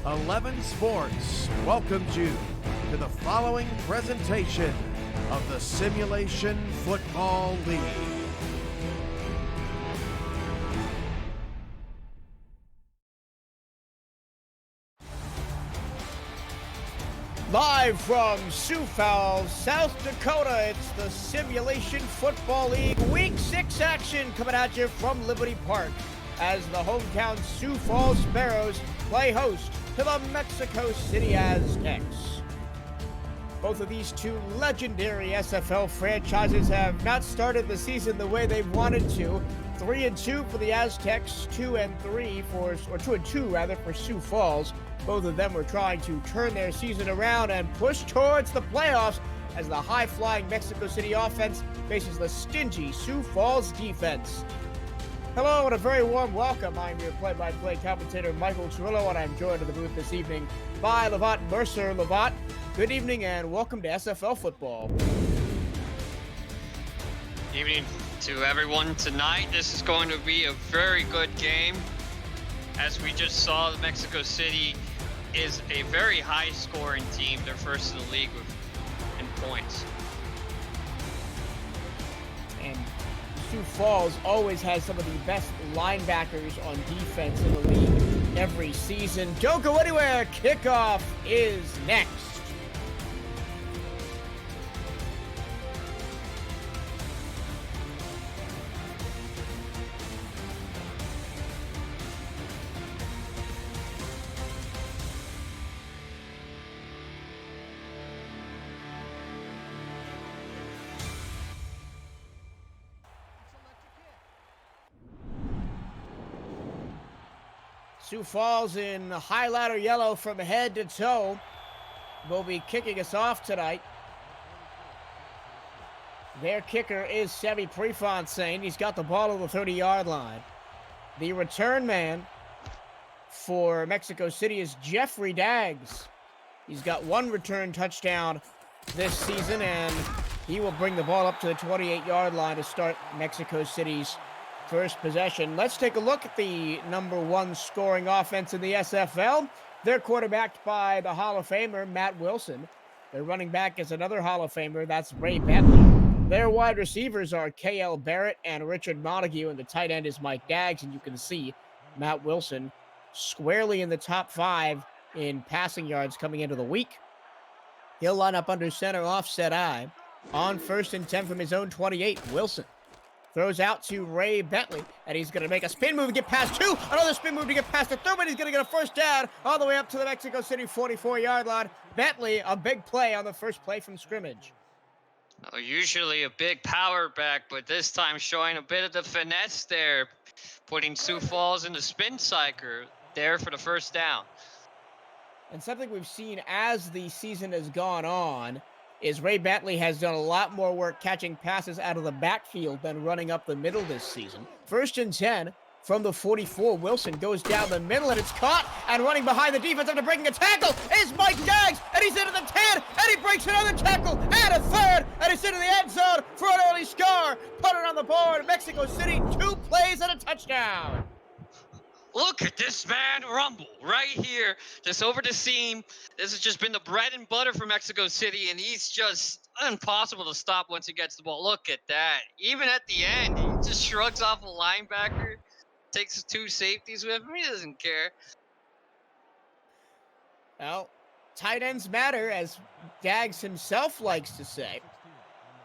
11 Sports welcomes you to the following presentation of the Simulation Football League. Live from Sioux, South Dakota, it's the Simulation Football League Week 6 action coming at you from Liberty Park as the hometown Sioux Falls Sparrows play host to the Mexico City Aztecs. Both of these two legendary SFL franchises have not started the season the way they wanted to. 3-2 for the Aztecs, 2-2 for Sioux Falls. Both of them were trying to turn their season around and push towards the playoffs as the high-flying Mexico City offense faces the stingy Sioux Falls defense. Hello and a very warm welcome. I'm your play-by-play commentator, Michael Cirillo, and I'm joined in the booth this evening by Lovat Mercer. Lovat, good evening and welcome to SFL Football. Evening to everyone tonight. This is going to be a very good game. As we just saw, the Mexico City is a very high-scoring team. They're first in the league in points. And Sioux Falls always has some of the best linebackers on defense in the league every season. Don't go anywhere. Kickoff is next. Sioux Falls in highlighter yellow from head to toe will be kicking us off tonight. Their kicker is Semi Prefontaine. He's got the ball on the 30-yard line. The return man for Mexico City is Jeffrey Daggs. He's got one return touchdown this season, and he will bring the ball up to the 28-yard line to start Mexico City's first possession. Let's take a look at the number one scoring offense in the SFL. They're quarterbacked by the Hall of Famer, Matt Wilson. Their running back is another Hall of Famer, that's Ray Bentley. Their wide receivers are K.L. Barrett and Richard Montague, and the tight end is Mike Daggs, and you can see Matt Wilson squarely in the top 5 in passing yards coming into the week. He'll line up under center offset I. On 1st and 10 from his own 28, Wilson throws out to Ray Bentley, and he's going to make a spin move to get past 2. Another spin move to get past the 3rd, but he's going to get a first down all the way up to the Mexico City 44-yard line. Bentley, a big play on the first play from scrimmage. Usually a big power back, but this time showing a bit of the finesse there, putting Sioux Falls in the spin cycle there for the first down. And something we've seen as the season has gone on is Ray Bentley has done a lot more work catching passes out of the backfield than running up the middle this season. 1st and 10 from the 44. Wilson goes down the middle, and it's caught, and running behind the defense after breaking a tackle is Mike Daggs, and he's into the 10, and he breaks another tackle, and a 3rd, and it's into the end zone for an early score. Put it on the board. Mexico City, 2 plays and a touchdown. Look at this man rumble right here, just over the seam. This has just been the bread and butter for Mexico City, and he's just impossible to stop once he gets the ball. Look at that. Even at the end, he just shrugs off a linebacker, takes his 2 safeties with him. He doesn't care. Well, tight ends matter, as Daggs himself likes to say.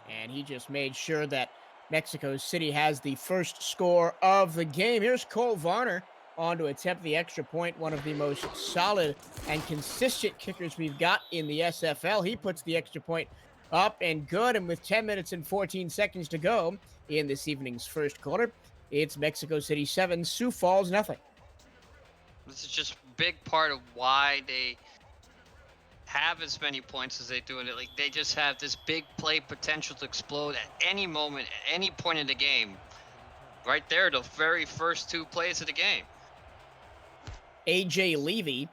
And he just made sure that Mexico City has the first score of the game. Here's Cole Varner on to attempt the extra point, one of the most solid and consistent kickers we've got in the SFL. He puts the extra point up and good, and with 10 minutes and 14 seconds to go in this evening's first quarter, it's Mexico City 7, Sioux Falls nothing. This is just a big part of why they have as many points as they do. And like, they just have this big play potential to explode at any moment, at any point in the game. Right there, the very first 2 plays of the game. A.J. Levy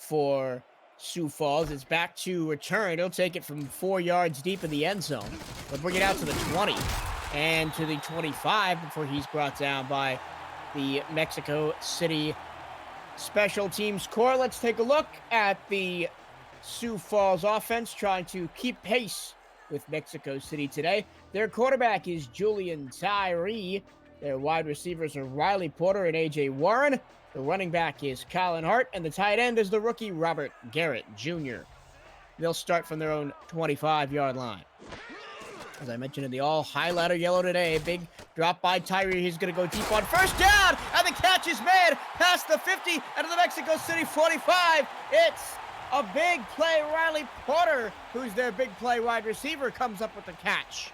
for Sioux Falls is back to return. He'll take it from 4 yards deep in the end zone. He'll bring it out to the 20 and to the 25 before he's brought down by the Mexico City special teams core. Let's take a look at the Sioux Falls offense trying to keep pace with Mexico City today. Their quarterback is Julian Tyree. Their wide receivers are Riley Porter and A.J. Warren. The running back is Colin Hart, and the tight end is the rookie Robert Garrett Jr. They'll start from their own 25-yard line. As I mentioned in the all-highlighter yellow today, big drop by Tyree. He's going to go deep on first down, and the catch is made past the 50 and to the Mexico City 45. It's a big play. Riley Porter, who's their big play wide receiver, comes up with the catch.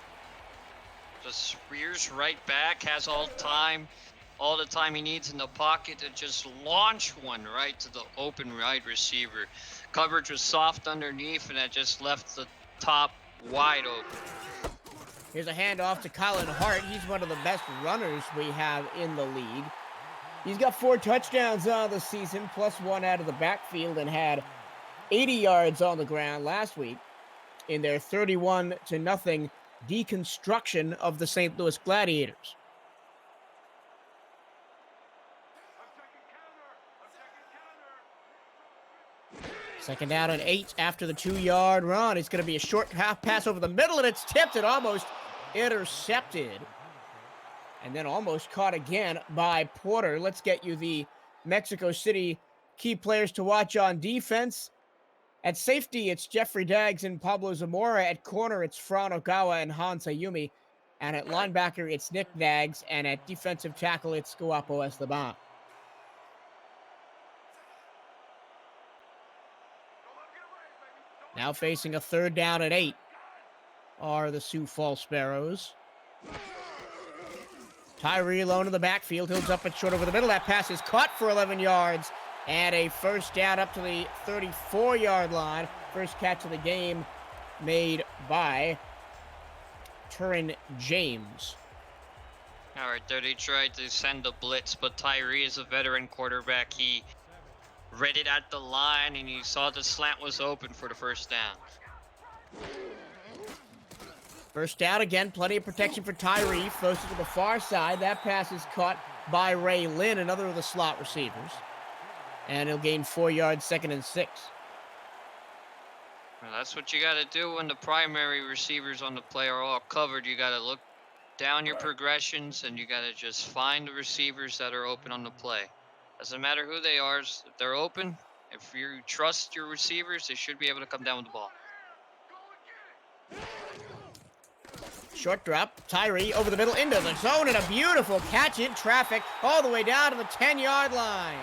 Just rears right back, has all the time he needs in the pocket to just launch one right to the open wide receiver. Coverage was soft underneath, and that just left the top wide open. Here's a handoff to Colin Hart. He's one of the best runners we have in the league. He's got 4 touchdowns on the season, plus 1 out of the backfield, and had 80 yards on the ground last week in their 31-0 deconstruction of the St. Louis Gladiators. Second down and 8 after the 2-yard run. It's going to be a short half pass over the middle, and it's tipped and almost intercepted. And then almost caught again by Porter. Let's get you the Mexico City key players to watch on defense. At safety, it's Jeffrey Daggs and Pablo Zamora. At corner, it's Fran Ogawa and Hans Ayumi. And at linebacker, it's Nick Daggs. And at defensive tackle, it's Guapo Esteban. Now facing a 3rd down and 8 are the Sioux Falls Sparrows. Tyree alone in the backfield. He'll jump it short over the middle. That pass is caught for 11 yards. And a first down up to the 34-yard line. First catch of the game made by Turin James. All right, there they tried to send a blitz, but Tyree is a veteran quarterback. He read it at the line, and he saw the slant was open for the first down. First down again, plenty of protection for Tyree. Throws it to the far side. That pass is caught by Ray Lynn, another of the slot receivers. And he'll gain 4 yards, 2nd and 6. Well, that's what you got to do when the primary receivers on the play are all covered. You got to look down your progressions, and you got to just find the receivers that are open on the play. Doesn't matter who they are. If they're open, if you trust your receivers, they should be able to come down with the ball. Short drop, Tyree over the middle into the zone, and a beautiful catch in traffic all the way down to the 10-yard line.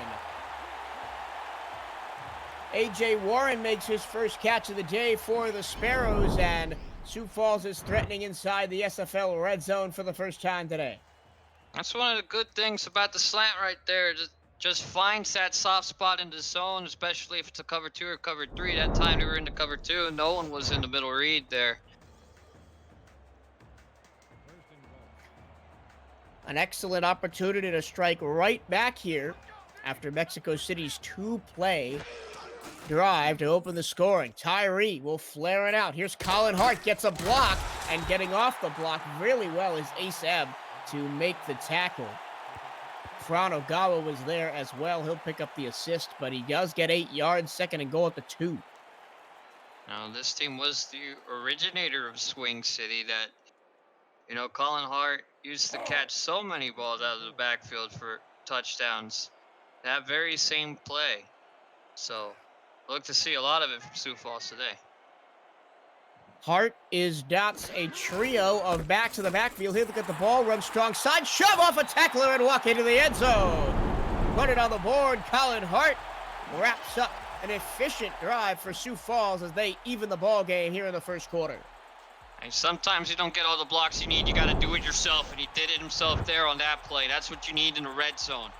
A.J. Warren makes his first catch of the day for the Sparrows, and Sioux Falls is threatening inside the SFL red zone for the first time today. That's one of the good things about the slant right there. Just finds that soft spot in the zone, especially if it's a cover 2 or cover 3. That time they were in the cover 2, no one was in the middle read there. An excellent opportunity to strike right back here after Mexico City's 2-play drive to open the scoring. Tyree will flare it out. Here's Colin Hart, gets a block, and getting off the block really well is Ace Ebb to make the tackle. Fran Ogawa was there as well. He'll pick up the assist, but he does get 8 yards, 2nd and goal at the 2. Now, this team was the originator of Swing City that, Colin Hart used to catch so many balls out of the backfield for touchdowns. That very same play. So, look to see a lot of it from Sioux Falls today. Hart dots a trio of backs in the backfield. He'll look at the ball, run strong side, shove off a tackler, and walk into the end zone. Put it on the board. Colin Hart wraps up an efficient drive for Sioux Falls as they even the ball game here in the first quarter. And sometimes you don't get all the blocks you need. You got to do it yourself, and he did it himself there on that play. That's what you need in the red zone.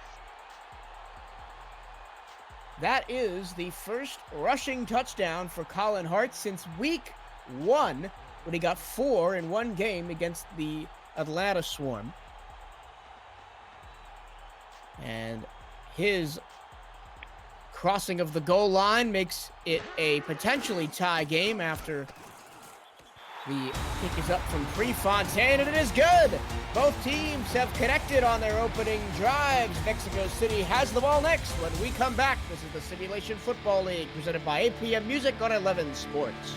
That is the first rushing touchdown for Colin Hart since week 1, when he got 4 in one game against the Atlanta Swarm. And his crossing of the goal line makes it a potentially tie game after The kick is up from Prefontaine, and it is good. Both teams have connected on their opening drives. Mexico City has the ball next. When we come back, this is the Simulation Football League, presented by APM Music on 11 Sports.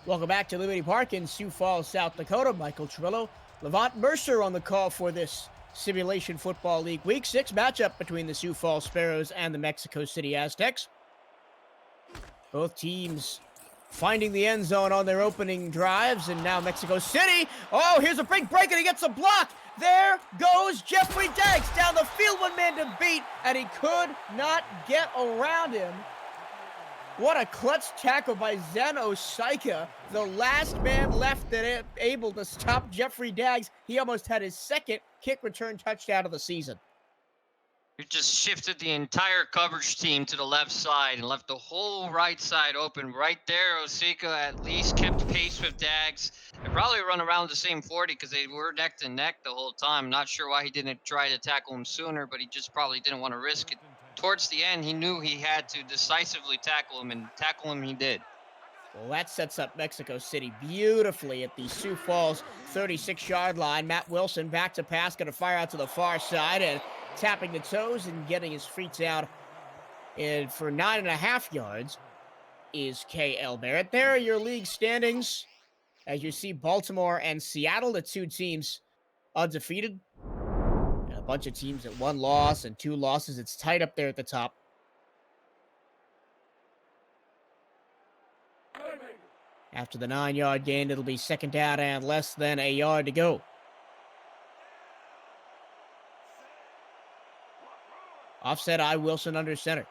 Welcome back to Liberty Park in Sioux Falls, South Dakota. Michael Trillo, Levant Mercer on the call for this Simulation Football League Week 6 matchup between the Sioux Falls Sparrows and the Mexico City Aztecs. Both teams finding the end zone on their opening drives, and now Mexico City. Oh, here's a big break, and he gets a block. There goes Jeffrey Daggs down the field, one man to beat, and he could not get around him. What a clutch tackle by Zen Osaika, the last man left that able to stop Jeffrey Daggs. He almost had his second kick return touchdown of the season. You just shifted the entire coverage team to the left side and left the whole right side open. Right there, Osaika at least kept pace with Daggs. They probably run around the same 40 because they were neck to neck the whole time. Not sure why he didn't try to tackle him sooner, but he just probably didn't want to risk it. Towards the end, he knew he had to decisively tackle him, and tackle him he did. Well, that sets up Mexico City beautifully at the Sioux Falls 36-yard line. Matt Wilson back to pass, going to fire out to the far side, and tapping the toes and getting his feet out and for 9.5 yards is K.L. Barrett. There are your league standings. As you see, Baltimore and Seattle, the two teams undefeated. And a bunch of teams at 1 loss and 2 losses. It's tight up there at the top. After the 9-yard gain, it'll be second down and less than a yard to go. Offset I, Wilson under center.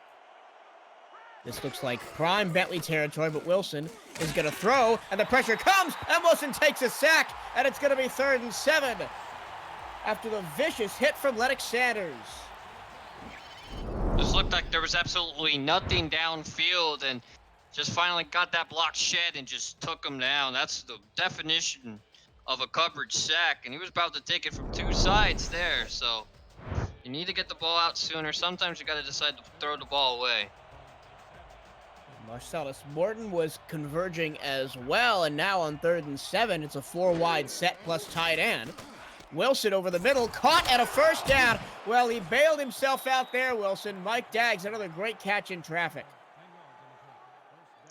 This looks like prime Bentley territory, but Wilson is going to throw, and the pressure comes, and Wilson takes a sack, and it's going to be 3rd and 7 after the vicious hit from Lennox Sanders. This looked like there was absolutely nothing downfield, and just finally got that block shed and just took him down. That's the definition of a coverage sack, and he was about to take it from 2 sides there, so you need to get the ball out sooner. Sometimes you got to decide to throw the ball away. Marcellus Morton was converging as well, and now on 3rd and 7, it's a 4-wide set plus tight end. Wilson over the middle, caught at a first down. Well, he bailed himself out there, Wilson. Mike Daggs, another great catch in traffic.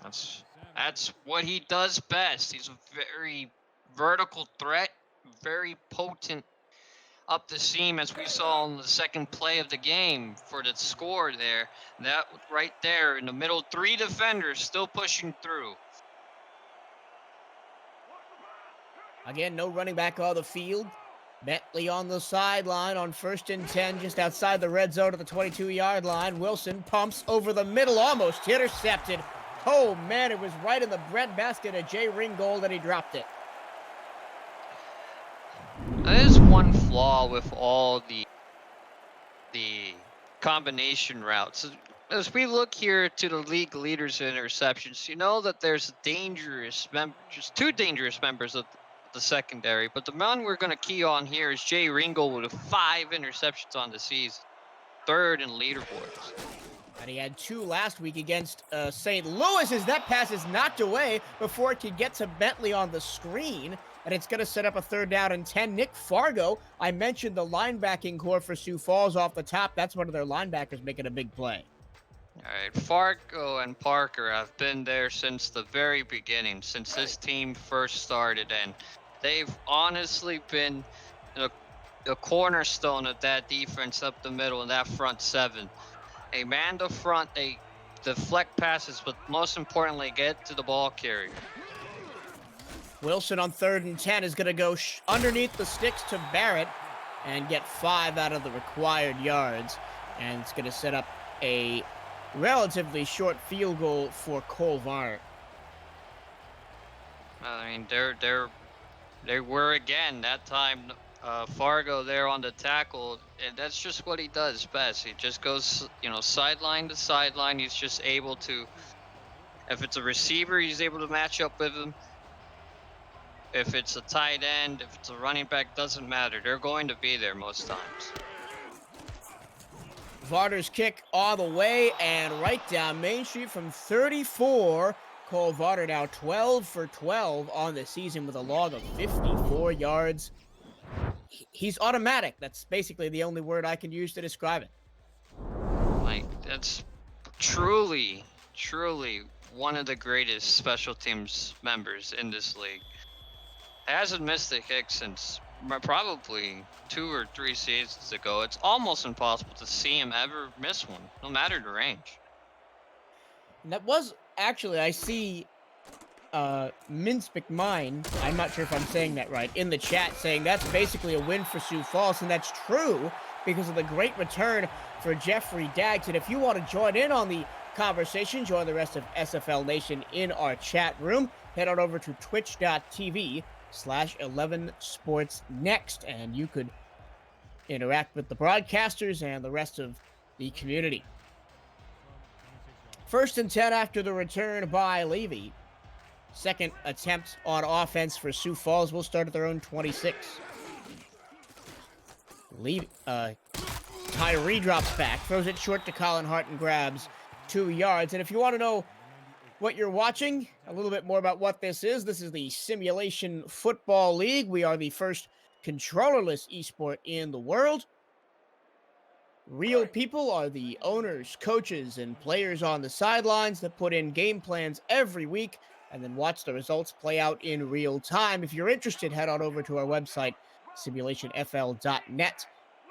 That's what he does best. He's a very vertical threat, very potent up the seam, as we saw on the second play of the game for the score there. That right there in the middle, 3 defenders still pushing through. Again, no running back on the field. Bentley on the sideline on 1st and 10, just outside the red zone at the 22-yard line. Wilson pumps over the middle, almost intercepted. Oh, man, it was right in the breadbasket of Jay Ringgold, and he dropped it. There's one flaw with all the combination routes. As we look here to the league leaders in interceptions, you know that there's just 2 dangerous members of the secondary, but the one we're going to key on here is Jay Ringgold with 5 interceptions on the season, 3rd in leaderboards. And he had 2 last week against St. Louis as that pass is knocked away before it could get to Bentley on the screen. And it's going to set up a 3rd down and 10. Nick Fargo, I mentioned the linebacking core for Sioux Falls off the top. That's one of their linebackers making a big play. All right, Fargo and Parker have been there since the very beginning, since this team first started. And they've honestly been the cornerstone of that defense up the middle in that front 7. They man the front, they deflect passes, but most importantly, get to the ball carrier. Wilson on 3rd and 10 is going to go underneath the sticks to Barrett and get 5 out of the required yards. And it's going to set up a relatively short field goal for Cole Varner. I mean, they were again that time. Fargo there on the tackle, and that's just what he does best. He just goes, sideline to sideline. He's just able to. If it's a receiver, he's able to match up with him. If it's a tight end, if it's a running back, doesn't matter. They're going to be there most times. Varner's kick all the way and right down Main Street from 34. Cole Varner now 12 for 12 on the season with a log of 54 yards. He's automatic. That's basically the only word I can use to describe it. Like, that's truly one of the greatest special teams members in this league. Hasn't missed a kick since probably 2 or 3 seasons ago. It's almost impossible to see him ever miss one, no matter the range. And that was actually, I see Mince McMine, I'm not sure if I'm saying that right, in the chat saying that's basically a win for Sioux Falls, and that's true because of the great return for Jeffrey Daggs. And if you want to join in on the conversation, join the rest of SFL Nation in our chat room, head on over to twitch.tv/11sportsnext, and you could interact with the broadcasters and the rest of the community. 1st and 10 after the return by Levy. Second attempt on offense for Sioux Falls will start at their own 26. Tyree drops back, throws it short to Colin Hart and grabs 2 yards. And if you want to know what you're watching, a little bit more about what this is the Simulation Football League. We are the first controllerless esport in the world. Real people are the owners, coaches, and players on the sidelines that put in game plans every week and then watch the results play out in real time. If you're interested, head on over to our website, simulationfl.net,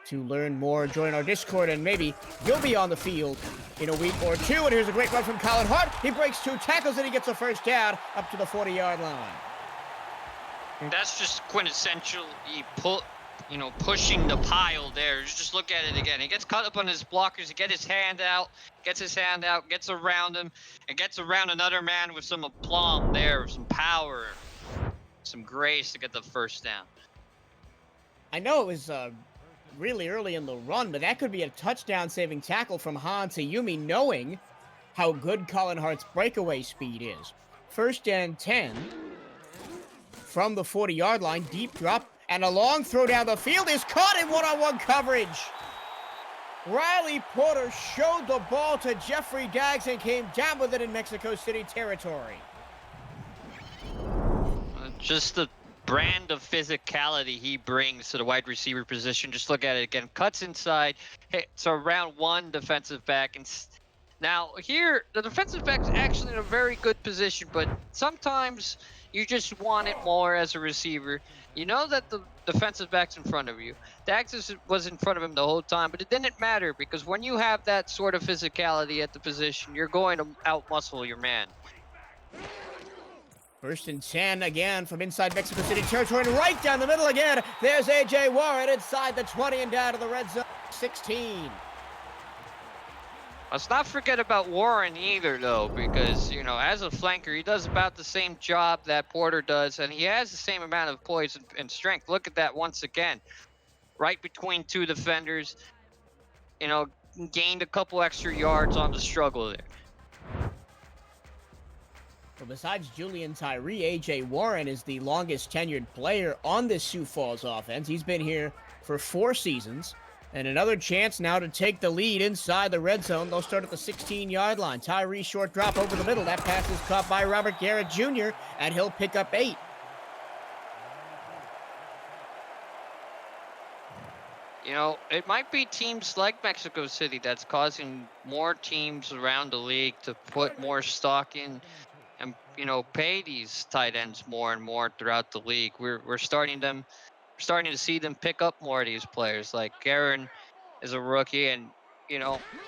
to learn more, join our Discord, and maybe you'll be on the field in a week or two. And here's a great run from Colin Hart. He breaks 2 tackles and he gets a first down up to the 40-yard line. That's just quintessential. Pushing the pile there. Just look at it again. He gets caught up on his blockers. He gets his hand out, gets around him, and gets around another man with some aplomb there, some power, some grace to get the first down. I know it was really early in the run, but that could be a touchdown-saving tackle from Han Sayumi, knowing how good Colin Hart's breakaway speed is. 1st and 10 from the 40-yard line, deep drop, and a long throw down the field is caught in one-on-one coverage. Riley Porter showed the ball to Jeffrey Daggs and came down with it in Mexico City territory. Just the brand of physicality he brings to the wide receiver position. Just look at it again. Cuts inside, hits around one defensive back. And now here, the defensive back's actually in a very good position, but sometimes you just want it more as a receiver. You know that the defensive back's in front of you. Dax was in front of him the whole time, but it didn't matter because when you have that sort of physicality at the position, you're going to outmuscle your man. 1st and 10 again from inside Mexico City territory, and right down the middle again. There's A.J. Warren inside the 20 and down to the red zone 16. Let's not forget about Warren either, though, because, as a flanker, he does about the same job that Porter does, and he has the same amount of poise and strength. Look at that once again. Right between 2 defenders, gained a couple extra yards on the struggle there. Well, besides Julian Tyree, A.J. Warren is the longest tenured player on this Sioux Falls offense. He's been here for 4 seasons. And another chance now to take the lead inside the red zone. They'll start at the 16-yard line. Tyree short drop over the middle. That pass is caught by Robert Garrett Jr., and he'll pick up 8. It might be teams like Mexico City that's causing more teams around the league to put more stock in and, pay these tight ends more and more throughout the league. We're starting to see them pick up more of these players. Like Garen is a rookie, and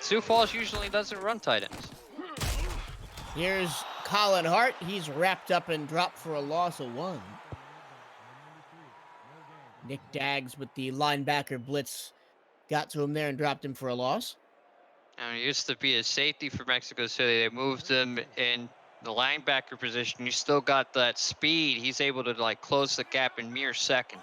Sioux Falls usually doesn't run tight ends. Here's Colin Hart. He's wrapped up and dropped for a loss of 1. Nick Daggs with the linebacker blitz got to him there and dropped him for a loss. And it used to be a safety for Mexico City. They moved him in the linebacker position. You still got that speed. He's able to like close the gap in mere seconds.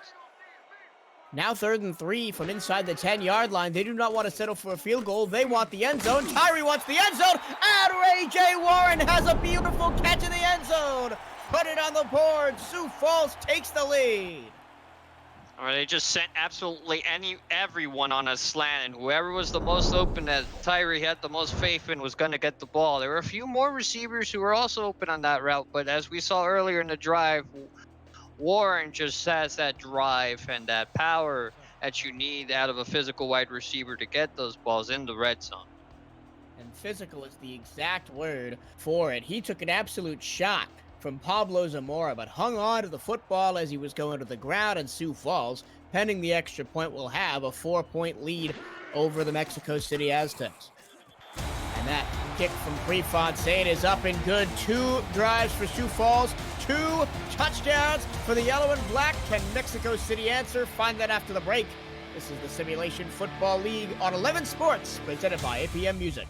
Now 3rd and 3 from inside the 10-yard line. They do not want to settle for a field goal. They want the end zone. Tyree wants the end zone. And Ray J. Warren has a beautiful catch in the end zone. Put it on the board. Sioux Falls takes the lead. Or they just sent absolutely everyone on a slant, and whoever was the most open that Tyree had the most faith in was going to get the ball. There were a few more receivers who were also open on that route, but as we saw earlier in the drive, Warren just has that drive and that power that you need out of a physical wide receiver to get those balls in the red zone. And physical is the exact word for it. He took an absolute shot from Pablo Zamora, but hung on to the football as he was going to the ground, and Sioux Falls, pending the extra point, will have a 4-point lead over the Mexico City Aztecs. And that kick from Prefontaine is up and good. 2 drives for Sioux Falls, 2 touchdowns for the Yellow and Black. Can Mexico City answer? Find that after the break. This is the Simulation Football League on 11 Sports, presented by APM Music.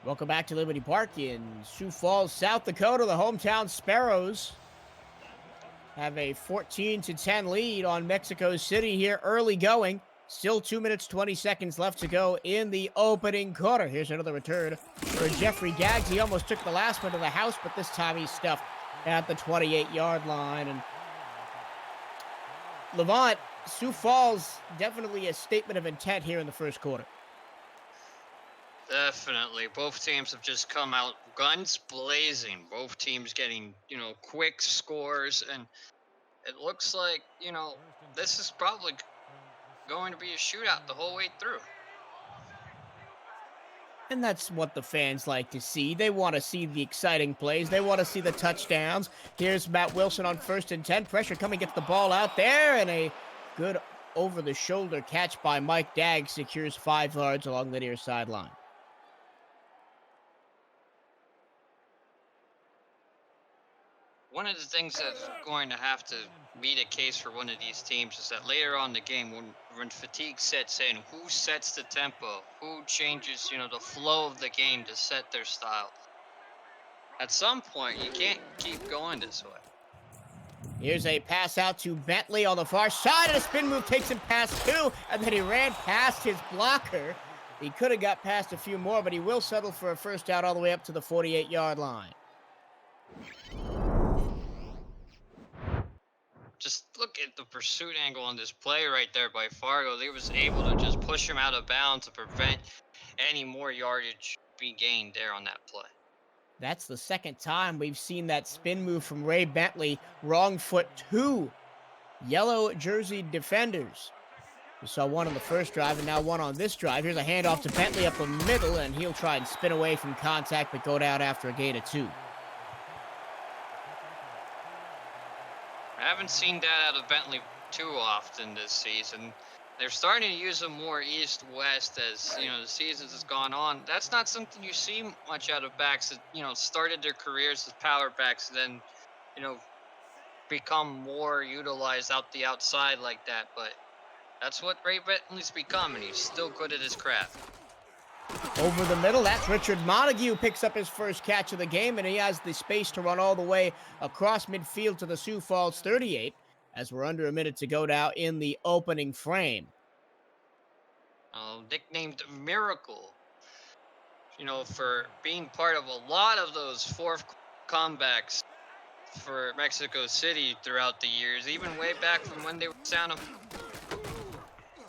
Welcome back to Liberty Park in Sioux Falls, South Dakota. The hometown Sparrows have a 14-10 lead on Mexico City here early going. Still 2 minutes, 20 seconds left to go in the opening quarter. Here's another return for Jeffrey Daggs. He almost took the last one to the house, but this time he's stuffed at the 28-yard line. And Levant, Sioux Falls, definitely a statement of intent here in the first quarter. Definitely. Both teams have just come out guns blazing. Both teams getting, quick scores. And it looks like, this is probably going to be a shootout the whole way through. And that's what the fans like to see. They want to see the exciting plays. They want to see the touchdowns. Here's Matt Wilson on 1st and 10. Pressure coming, gets the ball out there. And a good over-the-shoulder catch by Mike Daggs secures 5 yards along the near sideline. One of the things that's going to have to be the case for one of these teams is that later on in the game, when fatigue sets in, who sets the tempo? Who changes, the flow of the game to set their style? At some point, you can't keep going this way. Here's a pass out to Bentley on the far side, and a spin move takes him past 2, and then he ran past his blocker. He could have got past a few more, but he will settle for a first down all the way up to the 48-yard line. Just look at the pursuit angle on this play right there by Fargo. They was able to just push him out of bounds to prevent any more yardage being gained there on that play. That's the second time we've seen that spin move from Ray Bentley. Wrong foot 2 yellow jersey defenders. We saw one on the first drive and now one on this drive. Here's a handoff to Bentley up the middle, and he'll try and spin away from contact but go down after a gain of 2. I haven't seen that out of Bentley too often this season. They're starting to use them more east-west as, the seasons has gone on. That's not something you see much out of backs that, started their careers as power backs and then, become more utilized out the outside like that. But that's what Ray Bentley's become, and he's still good at his craft. Over the middle, that's Richard Montague picks up his first catch of the game, and he has the space to run all the way across midfield to the Sioux Falls 38 as we're under a minute to go now in the opening frame. Nicknamed Miracle, for being part of a lot of those fourth comebacks for Mexico City throughout the years, even way back from when they were sound.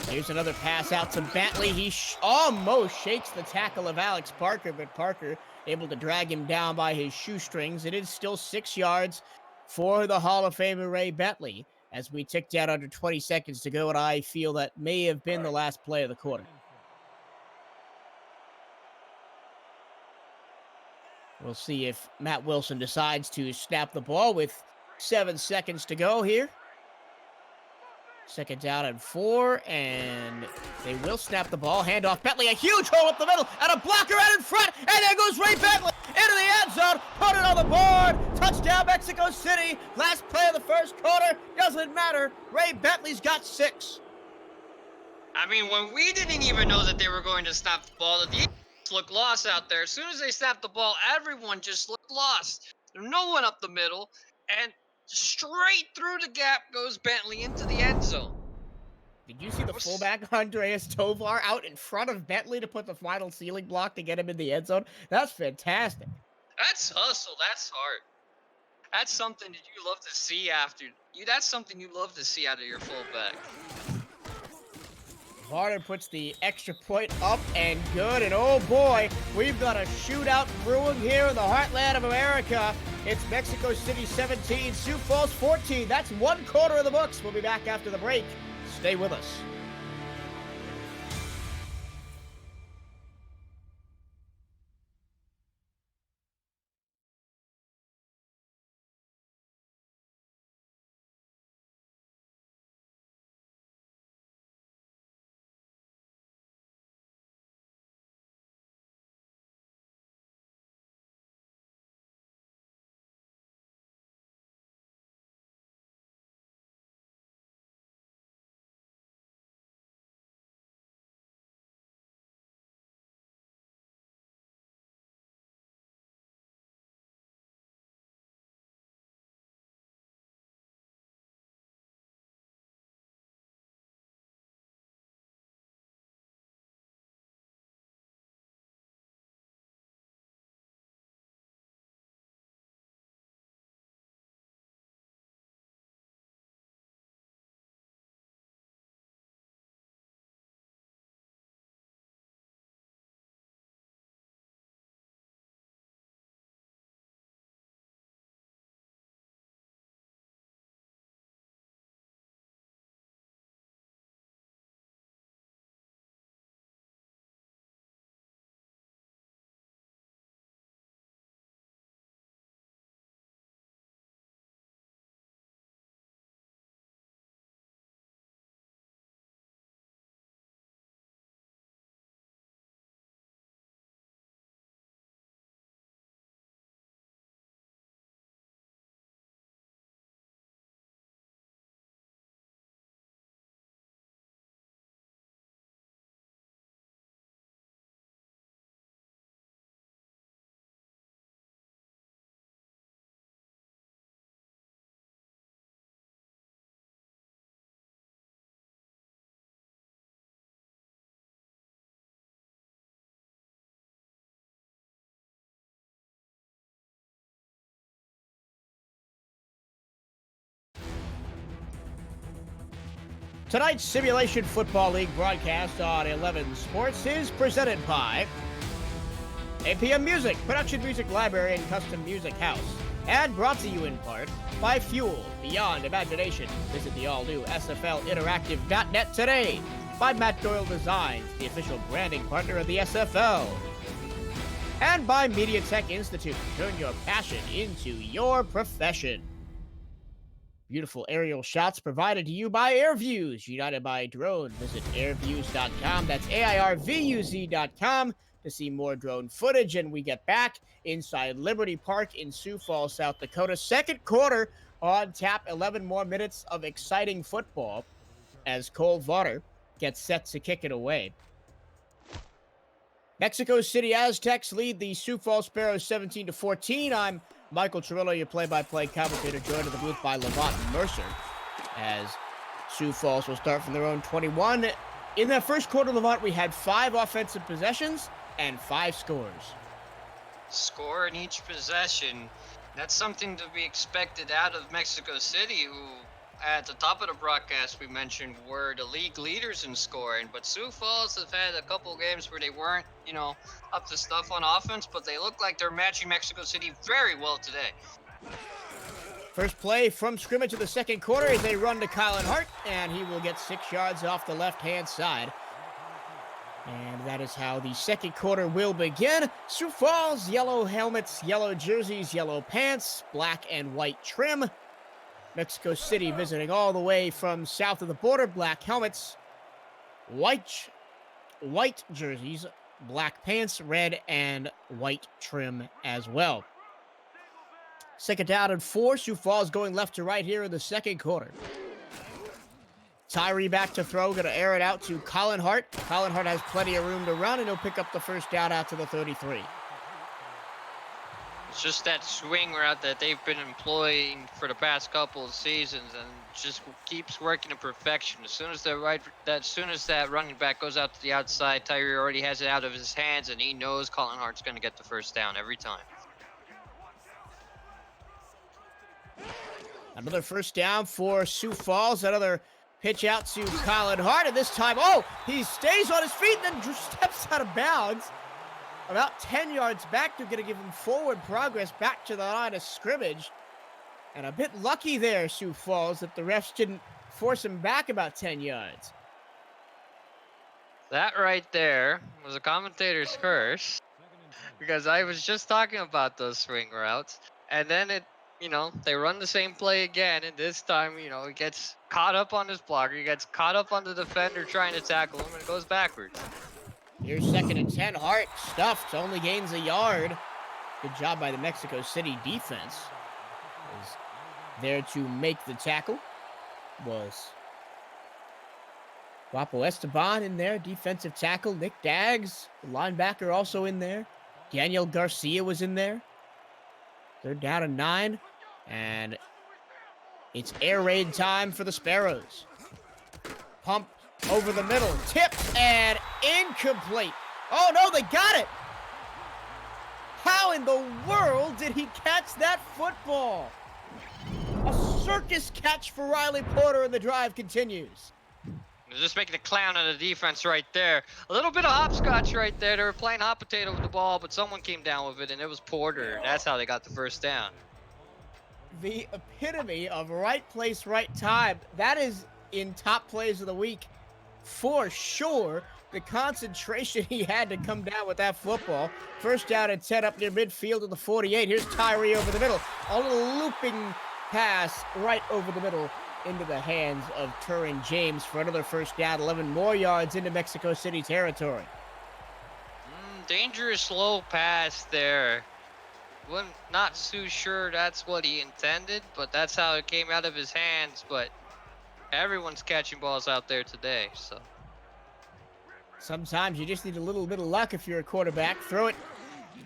Here's another pass out to Bentley. He almost shakes the tackle of Alex Parker, but Parker able to drag him down by his shoestrings. It is still 6 yards for the Hall of Famer Ray Bentley. as we tick down under 20 seconds to go, and I feel that may have been the last play of the quarter. We'll see if Matt Wilson decides to snap the ball with 7 seconds to go here. Second down and 4, and they will snap the ball. Hand off Bentley, a huge hole up the middle, and a blocker out in front, and there goes Ray Bentley into the end zone, put it on the board, touchdown Mexico City, last play of the first quarter, doesn't matter, Ray Bentley's got 6. I mean, when we didn't even know that they were going to snap the ball, the defense looked lost out there. As soon as they snapped the ball, everyone just looked lost. There's no one up the middle, and straight through the gap goes Bentley into the end zone. Did you see the fullback Andreas Tovar out in front of Bentley to put the final ceiling block to get him in the end zone? That's fantastic. That's hustle. That's heart. That's something that you love to see after you. That's something you love to see out of your fullback. Varner puts the extra point up and good, and oh boy, we've got a shootout brewing here in the heartland of America. It's Mexico City 17, Sioux Falls 14. That's 1 quarter of the books. We'll be back after the break. Stay with us. Tonight's Simulation Football League broadcast on 11 Sports is presented by APM Music, Production Music Library and Custom Music House, and brought to you in part by Fuel Beyond Imagination. Visit the all-new SFLinteractive.net today. By Matt Doyle Designs, the official branding partner of the SFL. And by Media Tech Institute. Turn your passion into your profession. Beautiful aerial shots provided to you by AirViews, united by drone. Visit airviews.com. That's AIRVUZ.com to see more drone footage. And we get back inside Liberty Park in Sioux Falls, South Dakota. Second quarter on tap. 11 more minutes of exciting football as Cole Varner gets set to kick it away. Mexico City Aztecs lead the Sioux Falls Sparrows 17-14. I'm Michael Cirillo, your play-by-play commentator, joined in the booth by Lavont Mercer, as Sioux Falls will start from their own 21. In that first quarter, Lavont, we had 5 offensive possessions and 5 scores. Score in each possession. That's something to be expected out of Mexico City, who at the top of the broadcast we mentioned were the league leaders in scoring, but Sioux Falls have had a couple games where they weren't, up to stuff on offense, but they look like they're matching Mexico City very well today. First play from scrimmage of the second quarter is a run to Colin Hart, and he will get 6 yards off the left-hand side. And that is how the second quarter will begin. Sioux Falls, yellow helmets, yellow jerseys, yellow pants, black and white trim. Mexico City visiting all the way from south of the border, black helmets, white jerseys, black pants, red and white trim as well. Second down and 4. Sioux Falls going left to right here in the second quarter. Tyree back to throw, going to air it out to Colin Hart. Colin Hart has plenty of room to run, and he'll pick up the first down out to the 33. It's just that swing route that they've been employing for the past couple of seasons, and just keeps working to perfection. As soon as that running back goes out to the outside, Tyree already has it out of his hands, and he knows Colin Hart's going to get the first down every time. Another first down for Sioux Falls. Another pitch out to Colin Hart, and this time, he stays on his feet and then steps out of bounds. About 10 yards back. They're going to give him forward progress back to the line of scrimmage. And a bit lucky there, Sioux Falls, that the refs didn't force him back about 10 yards. That right there was a commentator's curse, because I was just talking about those swing routes, and then they run the same play again, and this time, he gets caught up on his blocker, he gets caught up on the defender trying to tackle him, and it goes backwards. Here's 2nd and 10. Hart stuffed, only gains a yard. Good job by the Mexico City defense. Was there to make the tackle was Guapo Esteban in there, defensive tackle. Nick Daggs, the linebacker, also in there. Daniel Garcia was in there. Third down and 9, and it's air raid time for the Sparrows. Pump over the middle, tipped and incomplete. Oh no, they got it! How in the world did he catch that football? A circus catch for Riley Porter, and the drive continues. They're just making a clown of the defense right there. A little bit of hopscotch right there. They were playing hot potato with the ball, but someone came down with it, and it was Porter. That's how they got the first down. The epitome of right place, right time. That is in top plays of the week for sure. The concentration he had to come down with that football. First down and 10 up near midfield of the 48. Here's Tyree over the middle. A little looping pass right over the middle into the hands of Turin James for another first down. 11 more yards into Mexico City territory. Dangerous low pass there. Not too sure that's what he intended, but that's how it came out of his hands. But everyone's catching balls out there today, so. Sometimes you just need a little bit of luck if you're a quarterback. Throw it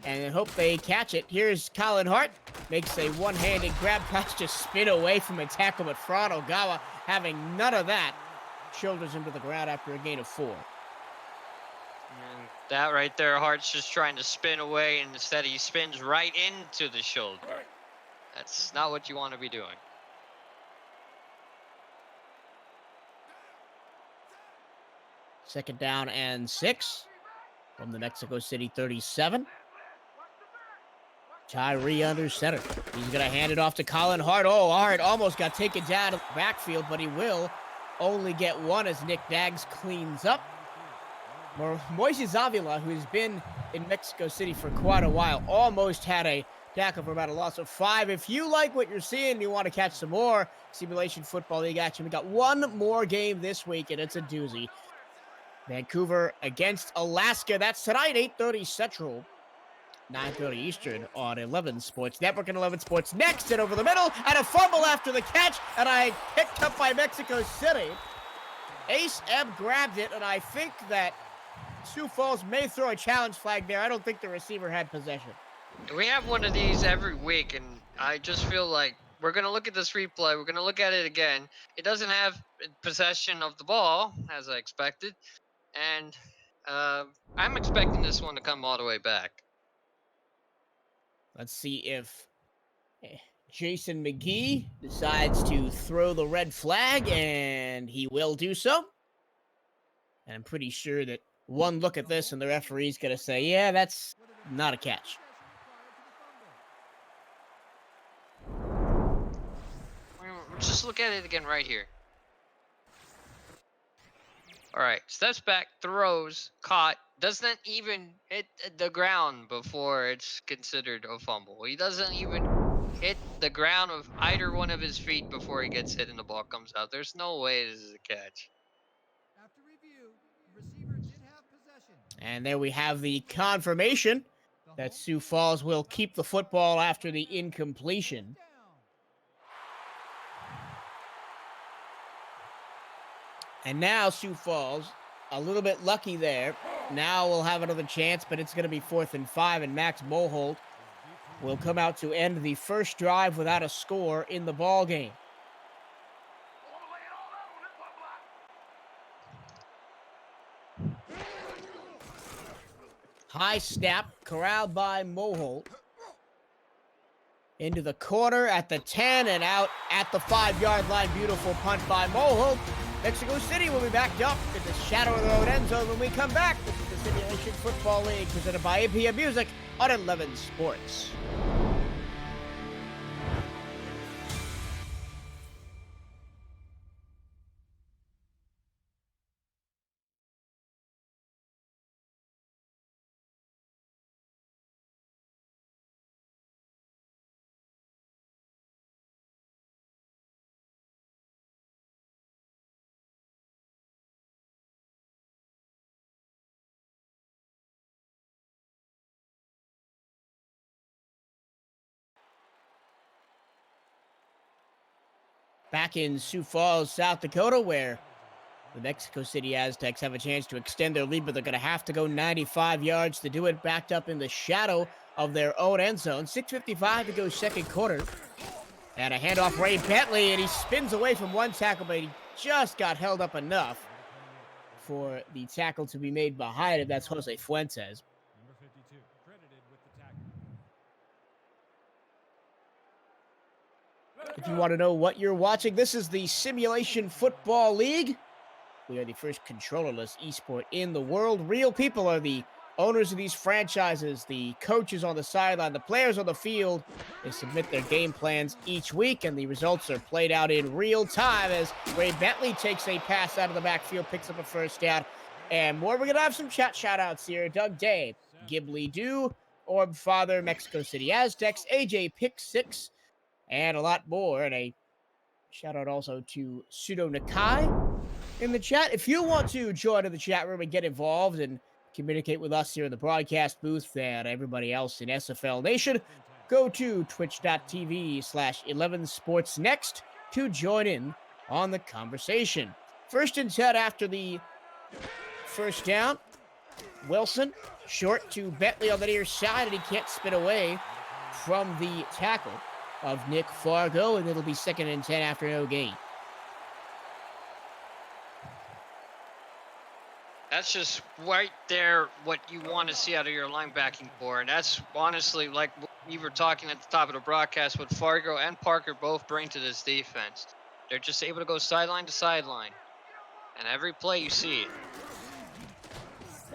and hope they catch it. Here's Colin Hart. Makes a one-handed grab pass, just spin away from a tackle, but Fran Ogawa, having none of that, shoulders him to the ground after a gain of 4. And that right there, Hart's just trying to spin away, and instead he spins right into the shoulder. That's not what you want to be doing. Second down and 6 from the Mexico City 37. Tyree under center. He's going to hand it off to Colin Hart. Oh, Hart almost got taken down in the backfield, but he will only get one as Nick Daggs cleans up. Moises Avila, who has been in Mexico City for quite a while, almost had a tackle for about a loss of 5. If you like what you're seeing, you want to catch some more Simulation Football League action, we got one more game this week, and it's a doozy. Vancouver against Alaska. That's tonight, 8:30 Central, 9:30 Eastern on 11 Sports Network and 11 Sports Next. And over the middle, and a fumble after the catch, and I picked up by Mexico City. Ace Ebb grabbed it, and I think that Sioux Falls may throw a challenge flag there. I don't think the receiver had possession. We have one of these every week, and I just feel like we're going to look at this replay. We're going to look at it again. It doesn't have possession of the ball, as I expected. And I'm expecting this one to come all the way back. Let's see if Jason McGee decides to throw the red flag, and he will do so. And I'm pretty sure that one look at this and the referee's going to say, yeah, that's not a catch. Just look at it again right here. All right, steps back, throws, caught, doesn't even hit the ground before it's considered a fumble. He doesn't even hit the ground with either one of his feet before he gets hit and the ball comes out. There's no way this is a catch. After review, the receiver did have possession. And there we have the confirmation that Sioux Falls will keep the football after the incompletion. And now Sioux Falls, a little bit lucky there. Now we'll have another chance, but it's going to be 4th and 5, and Max Moholt will come out to end the first drive without a score in the ball game. High snap, corralled by Moholt. Into the corner at the 10 and out at the 5-yard line. Beautiful punt by Moholt. Mexico City will be backed up in the shadow of their own end zone when we come back. This is the Simulation Football League presented by APM Music on 11 Sports. Back in Sioux Falls, South Dakota, where the Mexico City Aztecs have a chance to extend their lead, but they're going to have to go 95 yards to do it, backed up in the shadow of their own end zone. 6:55 to go second quarter. And a handoff, Ray Bentley, and he spins away from one tackle, but he just got held up enough for the tackle to be made behind him. That's Jose Fuentes. Number 52, credited with the tackle. If you want to know what you're watching, this is the Simulation Football League. We are the first controllerless esport in the world. Real people are the owners of these franchises, the coaches on the sideline, the players on the field. They submit their game plans each week, and the results are played out in real time as Ray Bentley takes a pass out of the backfield, picks up a first down, and more. We're going to have some chat shout-outs here. Doug Day, Ghibli Dew, Orb Father, Mexico City Aztecs, AJ Pick 6, and a lot more. And a shout-out also to Pseudo Nakai in the chat. If you want to join in the chat room and get involved and communicate with us here in the broadcast booth and everybody else in SFL Nation, go to twitch.tv/11sportsnext to join in on the conversation. 1st and 10 after the first down. Wilson short to Bentley on the near side, and he can't spin away from the tackle of Nick Fargo, and it'll be 2nd and 10 after no gain. That's just right there what you want to see out of your linebacking core. And that's honestly, like we were talking at the top of the broadcast, what Fargo and Parker both bring to this defense. They're just able to go sideline to sideline. And every play you see it.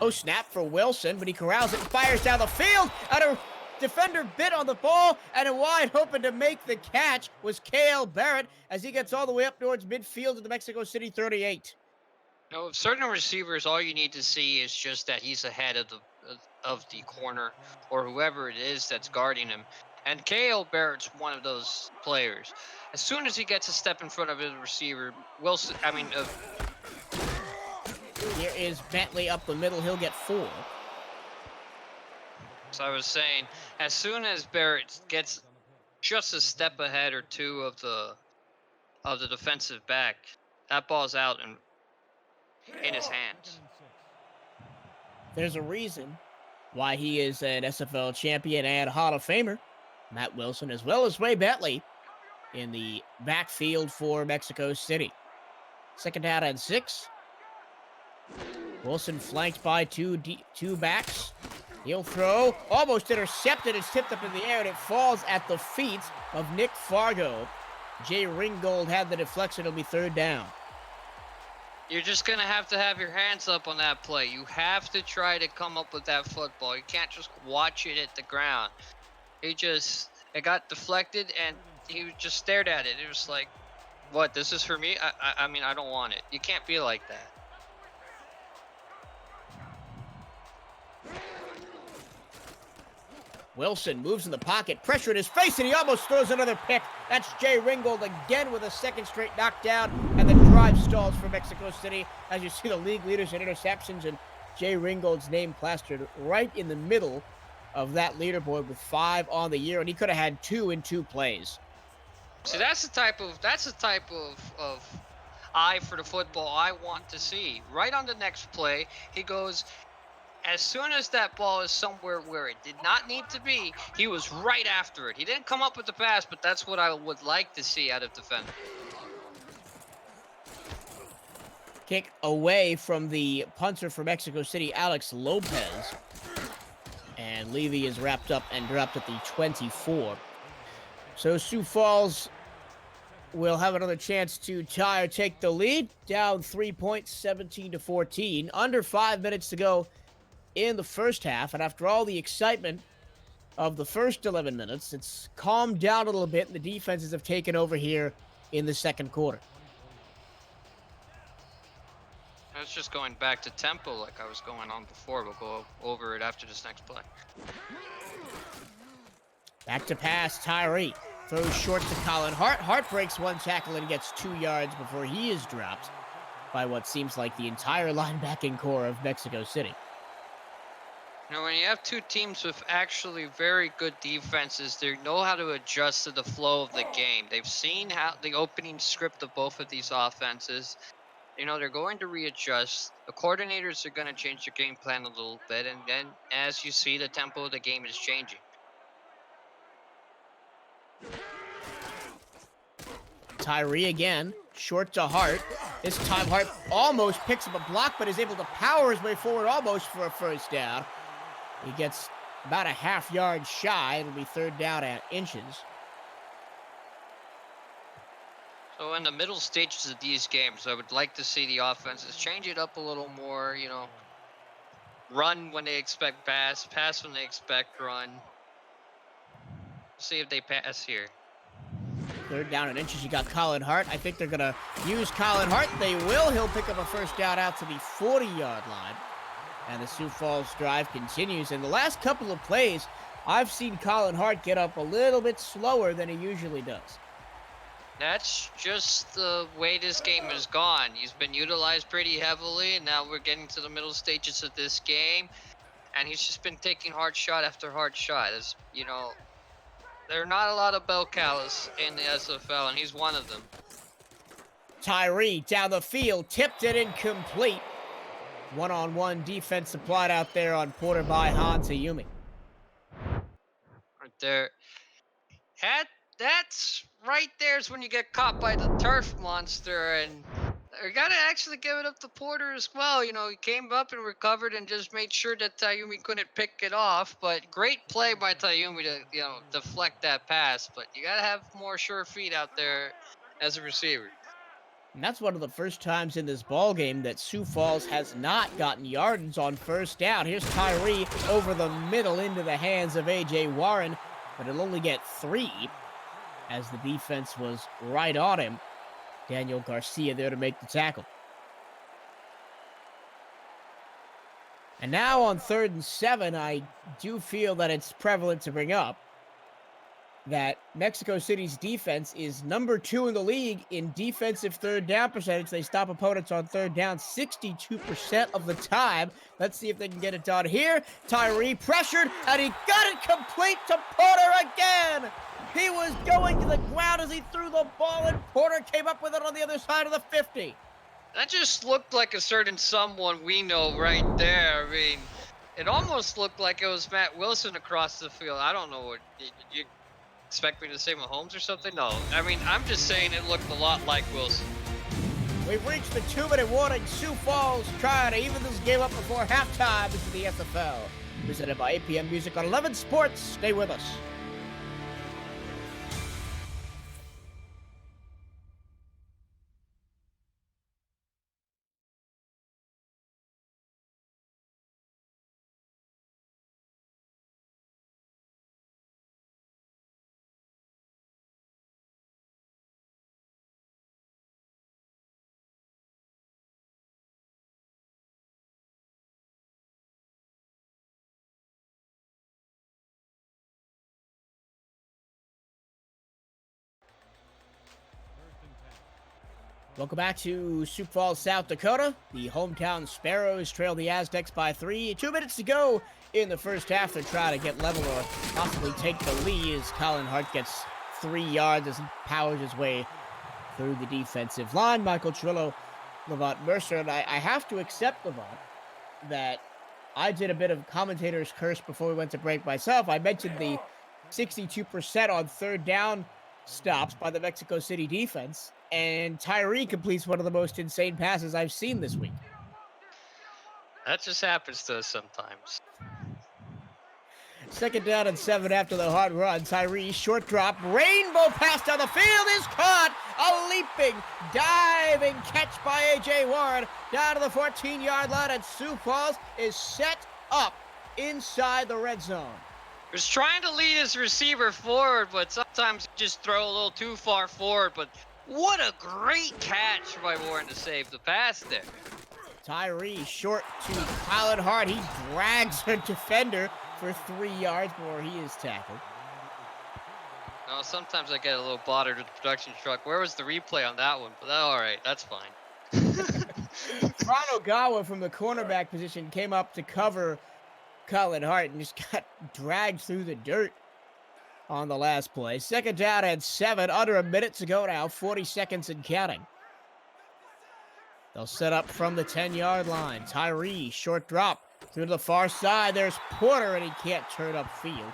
Oh, snap for Wilson, but he corrals it and fires down the field. And a defender bit on the ball, and a wide open to make the catch was Cale Barrett as he gets all the way up towards midfield of the Mexico City 38. You know, certain receivers, all you need to see is just that he's ahead of the corner or whoever it is that's guarding him. And Cale Barrett's one of those players. As soon as he gets a step in front of his receiver, Here is Bentley up the middle. He'll get 4. So I was saying, as soon as Barrett gets just a step ahead or two of the defensive back, that ball's out and in his hands. There's a reason why he is an SFL champion and Hall of Famer, Matt Wilson, as well as Ray Bentley in the backfield for Mexico City. 2nd down and 6. Wilson flanked by two backs. He'll throw, almost intercepted. It's tipped up in the air, and it falls at the feet of Nick Fargo. Jay Ringgold had the deflection. It'll be 3rd down. You're just going to have your hands up on that play. You have to try to come up with that football. You can't just watch it at the ground. It got deflected, and he just stared at it. It was like, What? This is for me? I mean, I don't want it. You can't be like that. Wilson moves in the pocket, pressure in his face, and he almost throws another pick. That's Jay Ringgold again with a second straight knockdown, and the drive stalls for Mexico City. As you see, the league leaders in interceptions, and Jay Ringgold's name plastered right in the middle of that leaderboard with 5 on the year, and he could have had 2 in 2 plays. See, that's the type of eye for the football I want to see. Right on the next play, he goes as soon as that ball is somewhere where it did not need to be, he was right after it. He didn't come up with the pass, but that's what I would like to see out of defender. Kick away from the punter for Mexico City, Alex Lopez. And Levy is wrapped up and dropped at the 24. So Sioux Falls will have another chance to tie or take the lead. Down 3 points, 17-14. Under 5 minutes to go in the first half. And after all the excitement of the first 11 minutes, it's calmed down a little bit, and the defenses have taken over here in the second quarter. I was just going back to tempo like I was going on before. We'll go over it after this next play. Back to pass, Tyree. Throws short to Colin Hart. Hart breaks one tackle and gets 2 yards before he is dropped by what seems like the entire linebacking core of Mexico City. You know, when you have two teams with actually very good defenses, they know how to adjust to the flow of the game. They've seen how the opening script of both of these offenses. You know, they're going to readjust. The coordinators are going to change their game plan a little bit, and then as you see, the tempo of the game is changing. Tyree again, short to Hart. This time Hart almost picks up a block, but is able to power his way forward almost for a first down. He gets about a half-yard shy. It'll be 3rd down at inches. So in the middle stages of these games, I would like to see the offenses change it up a little more, you know, run when they expect pass, pass when they expect run. See if they pass here. 3rd down at inches. You got Colin Hart. I think they're going to use Colin Hart. They will. He'll pick up a first down out to the 40-yard line. And the Sioux Falls drive continues. In the last couple of plays, I've seen Colin Hart get up a little bit slower than he usually does. That's just the way this game has gone. He's been utilized pretty heavily, and now we're getting to the middle stages of this game, and he's just been taking hard shot after hard shot. As you know, there are not a lot of bell cows in the SFL, and he's one of them. Tyree down the field, tipped it incomplete. One-on-one defense applied out there on Porter by Hans Ayumi. Right there. That's right there's when you get caught by the turf monster, and you gotta actually give it up to Porter as well. You know, he came up and recovered and just made sure that Tayumi couldn't pick it off. But great play by Tayumi to, you know, deflect that pass. But you gotta have more sure feet out there as a receiver. And that's one of the first times in this ball game that Sioux Falls has not gotten yardage on first down. Here's Tyree over the middle into the hands of A.J. Warren, but he'll only get 3 as the defense was right on him. Daniel Garcia there to make the tackle. And now on 3rd and 7, I do feel that it's prevalent to bring up that Mexico City's defense is number 2 in the league in defensive 3rd down percentage. They stop opponents on 3rd down 62% of the time. Let's see if they can get it done here. Tyree pressured, and he got it complete to Porter again. He was going to the ground as he threw the ball, and Porter came up with it on the other side of the 50. That just looked like a certain someone we know right there. I mean, it almost looked like it was Matt Wilson across the field. I don't know what you expect me to say Mahomes or something? No. I mean, I'm just saying it looked a lot like Wilson. We've reached the 2-minute warning. Sioux Falls trying to even this game up before halftime into the SFL. Presented by APM Music on 11 Sports. Stay with us. Welcome back to Sioux Falls, South Dakota. The hometown Sparrows trail the Aztecs by 3. 2 minutes to go in the first half. They're trying to get level or possibly take the lead as Colin Hart gets 3 yards as he powers his way through the defensive line. Michael Trillo, Levant Mercer, and I have to accept, Levant, that I did a bit of commentator's curse before we went to break myself. I mentioned the 62% on third down stops by the Mexico City defense, and Tyree completes one of the most insane passes I've seen this week. That just happens to us sometimes. 2nd down and 7 after the hard run. Tyree, short drop, rainbow pass down the field is caught. A leaping, diving catch by A.J. Warren down to the 14-yard line, and Sioux Falls is set up inside the red zone. He was trying to lead his receiver forward, but sometimes you just throw a little too far forward. But what a great catch by Warren to save the pass there. Tyree short to Colin Hart. He drags a defender for 3 yards before he is tackled. No, sometimes I get a little bothered with the production truck. Where was the replay on that one? But all right, that's fine. Ron Ogawa from the cornerback position came up to cover Colin Hart and just got dragged through the dirt on the last play. 2nd down and 7, under a minute to go now, 40 seconds and counting. They'll set up from the 10-yard line. Tyree, short drop through to the far side. There's Porter, and he can't turn upfield.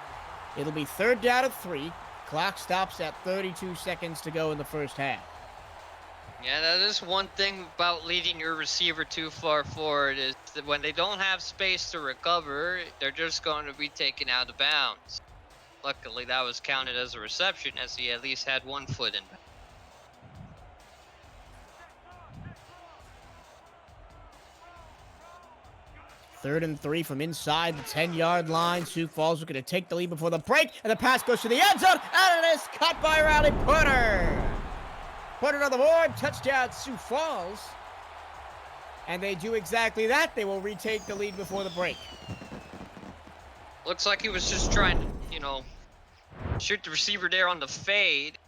It'll be 3rd down and 3. Clock stops at 32 seconds to go in the first half. Yeah, that is one thing about leading your receiver too far forward is that when they don't have space to recover, they're just going to be taken out of bounds. Luckily, that was counted as a reception, as he at least had 1 foot in. 3rd and 3 from inside the 10-yard line. Sioux Falls are going to take the lead before the break, and the pass goes to the end zone, and it is caught by Riley Porter. Put it on the board, touchdown Sioux Falls. And they do exactly that. They will retake the lead before the break. Looks like he was just trying to, shoot the receiver there on the fade.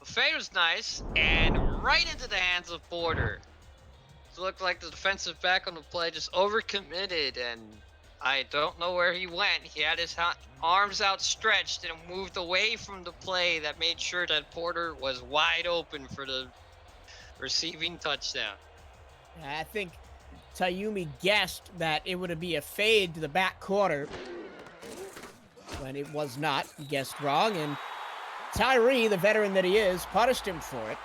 The fade was nice, and right into the hands of Porter. It looked like the defensive back on the play just overcommitted, and I don't know where he went. He had his arms outstretched and moved away from the play that made sure that Porter was wide open for the receiving touchdown. I think Tayumi guessed that it would be a fade to the back corner when it was not. He guessed wrong, and Tyree, the veteran that he is, punished him for it.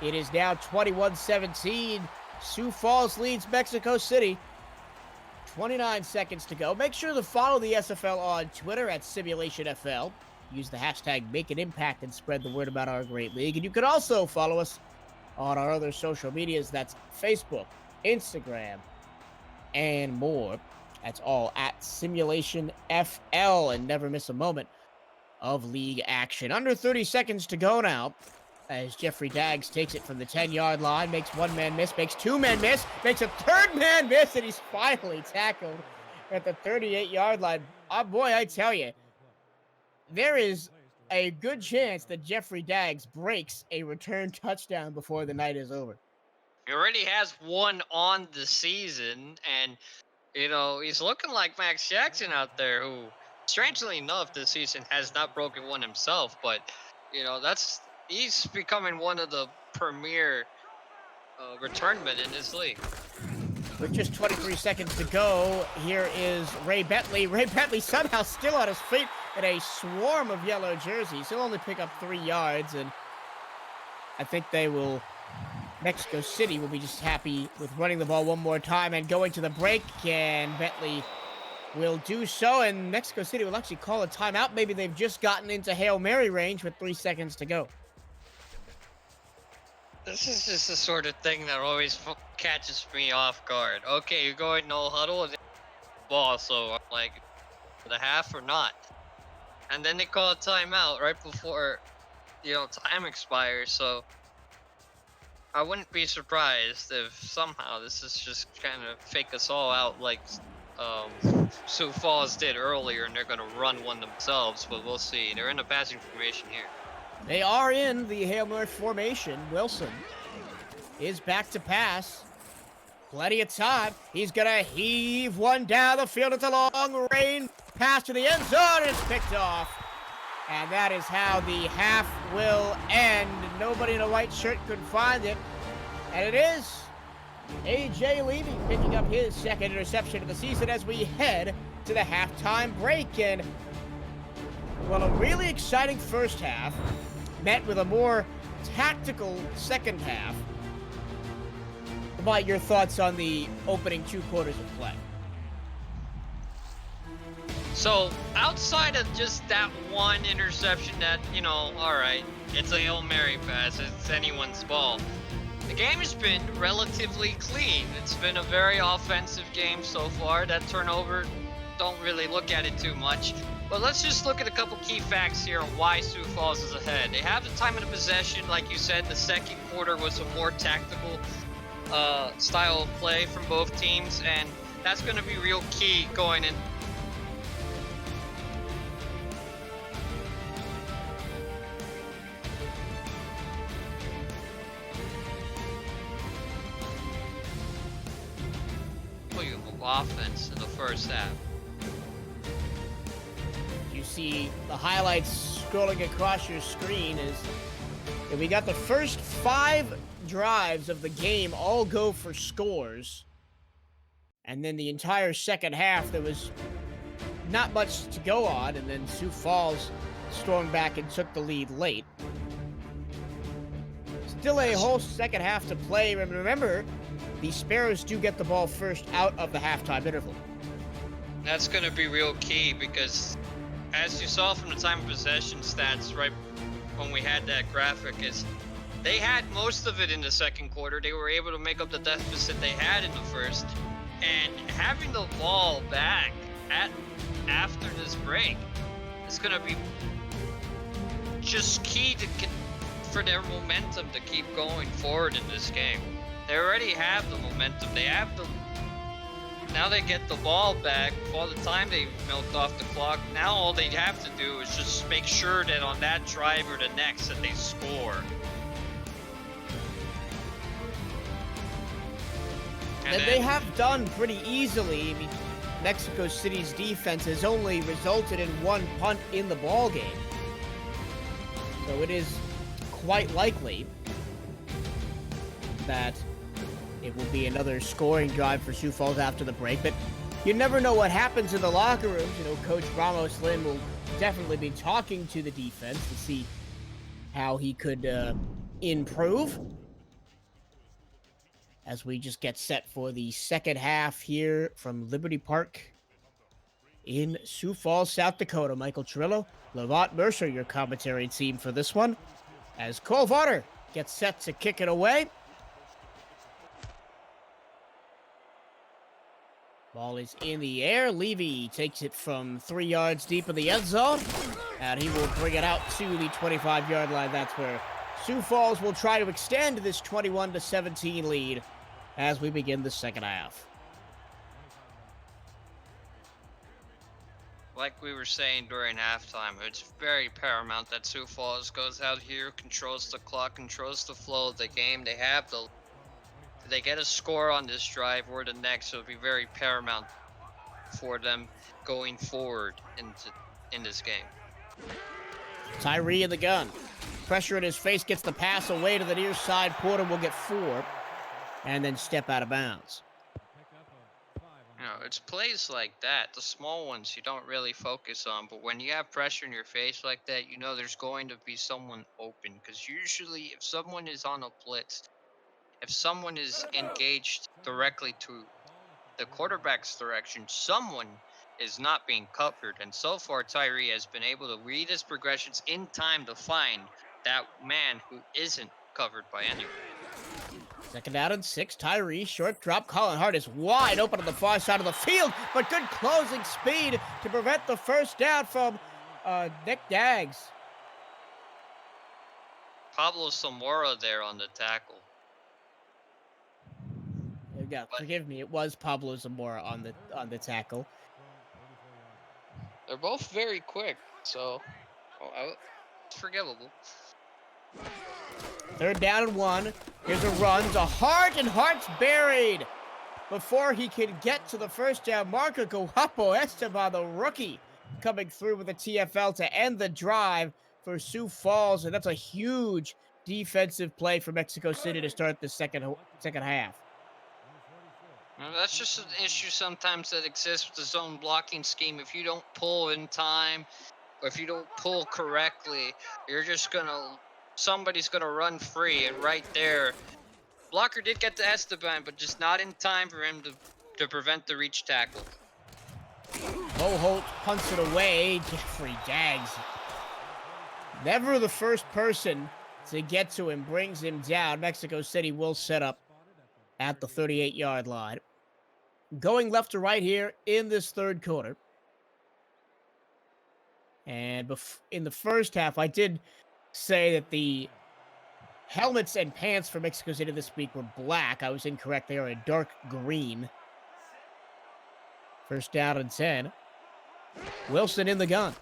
It is now 21-17. Sioux Falls leads Mexico City. 29 seconds to go. Make sure to follow the SFL on Twitter at SimulationFL. Use the hashtag #MakeAnImpact and spread the word about our great league. And you can also follow us on our other social medias. That's Facebook, Instagram, and more. That's all at SimulationFL, and never miss a moment of league action. Under 30 seconds to go now, as Jeffrey Daggs takes it from the 10-yard line, makes 1 man miss, makes 2 men miss, makes a 3rd man miss, and he's finally tackled at the 38-yard line. Oh boy, I tell you, there is a good chance that Jeffrey Daggs breaks a return touchdown before the night is over. He already has 1 on the season, and, he's looking like Max Jackson out there, who, strangely enough, this season has not broken one himself, but, he's becoming one of the premier return men in this league. With just 23 seconds to go, here is Ray Bentley. Ray Bentley somehow still on his feet in a swarm of yellow jerseys. He'll only pick up 3 yards, and I think Mexico City will be just happy with running the ball one more time and going to the break, and Bentley will do so, and Mexico City will actually call a timeout. Maybe they've just gotten into Hail Mary range with 3 seconds to go. This is just the sort of thing that always catches me off guard. Okay, you're going no huddle and ball, so I'm like, for the half or not? And then they call a timeout right before, time expires, so I wouldn't be surprised if somehow this is just kind of fake us all out like Sioux Falls did earlier, and they're going to run one themselves, but we'll see. They're in a passing formation here. They are in the Hail Mary formation. Wilson is back to pass. Plenty of time. He's going to heave one down the field. It's a long range pass to the end zone. And it's picked off. And that is how the half will end. Nobody in a white shirt could find it. And it is A.J. Levy picking up his second interception of the season as we head to the halftime break. And, well, a really exciting first half met with a more tactical second half. What about your thoughts on the opening 2 quarters of play? So, outside of just that one interception that, all right, it's a Hail Mary pass, it's anyone's ball. The game has been relatively clean. It's been a very offensive game so far. That turnover, don't really look at it too much. But let's just look at a couple key facts here on why Sioux Falls is ahead. They have the time of the possession. Like you said, the second quarter was a more tactical style of play from both teams, and that's going to be real key going in. Offense in the first half. You see the highlights scrolling across your screen is that we got the first 5 drives of the game all go for scores. And then the entire second half, there was not much to go on. And then Sioux Falls stormed back and took the lead late. Still a whole second half to play. Remember, the Sparrows do get the ball first out of the halftime interval. That's going to be real key because, as you saw from the time of possession stats right when we had that graphic, is they had most of it in the second quarter. They were able to make up the deficit they had in the first. And having the ball back after this break is going to be just key for their momentum to keep going forward in this game. They already have the momentum. Now they get the ball back. All the time they milked off the clock. Now all they have to do is just make sure that on that drive or the next that they score. And they have done pretty easily. I mean, Mexico City's defense has only resulted in 1 punt in the ball game. So it is quite likely that it will be another scoring drive for Sioux Falls after the break, but you never know what happens in the locker rooms. Coach Ramos Lynn will definitely be talking to the defense to see how he could improve as we just get set for the second half here from Liberty Park in Sioux Falls, South Dakota. Michael Chirillo, Lavont Mercer, your commentary team for this one, as Cole Varner gets set to kick it away. Ball is in the air. Levy takes it from 3 yards deep in the end zone, and he will bring it out to the 25-yard line. That's where Sioux Falls will try to extend this 21-17 lead as we begin the second half. Like we were saying during halftime, it's very paramount that Sioux Falls goes out here, controls the clock, controls the flow of the game. If they get a score on this drive or the next, it'll be very paramount for them going forward in this game. Tyree in the gun. Pressure in his face, gets the pass away to the near side. Porter will get 4 and then step out of bounds. It's plays like that, the small ones you don't really focus on, but when you have pressure in your face like that, there's going to be someone open, because usually if someone is on a blitz, if someone is engaged directly to the quarterback's direction, someone is not being covered. And so far, Tyree has been able to read his progressions in time to find that man who isn't covered by anyone. Second down and 6. Tyree, short drop. Colin Hart is wide open on the far side of the field, but good closing speed to prevent the first down from Nick Daggs. Pablo Zamora there on the tackle. Yeah, forgive me. It was Pablo Zamora on the tackle. They're both very quick, so it's forgivable. Third down and 1. Here's a run. A Hart, and Hart's buried. Before he can get to the first down marker, Guapo Esteban, the rookie, coming through with a TFL to end the drive for Sioux Falls. And that's a huge defensive play for Mexico City to start the second half. Well, that's just an issue sometimes that exists with the zone blocking scheme. If you don't pull in time, or if you don't pull correctly, you're just somebody's gonna run free, and right there, blocker did get to Esteban, but just not in time for him to prevent the reach tackle. Boholt punts it away. Jeffrey Daggs, never the first person to get to him, brings him down. Mexico City will set up at the 38-yard line. Going left to right here in this third quarter. And in the first half, I did say that the helmets and pants for Mexico City this week were black. I was incorrect. They are a dark green. First down and 10. Wilson in the gun.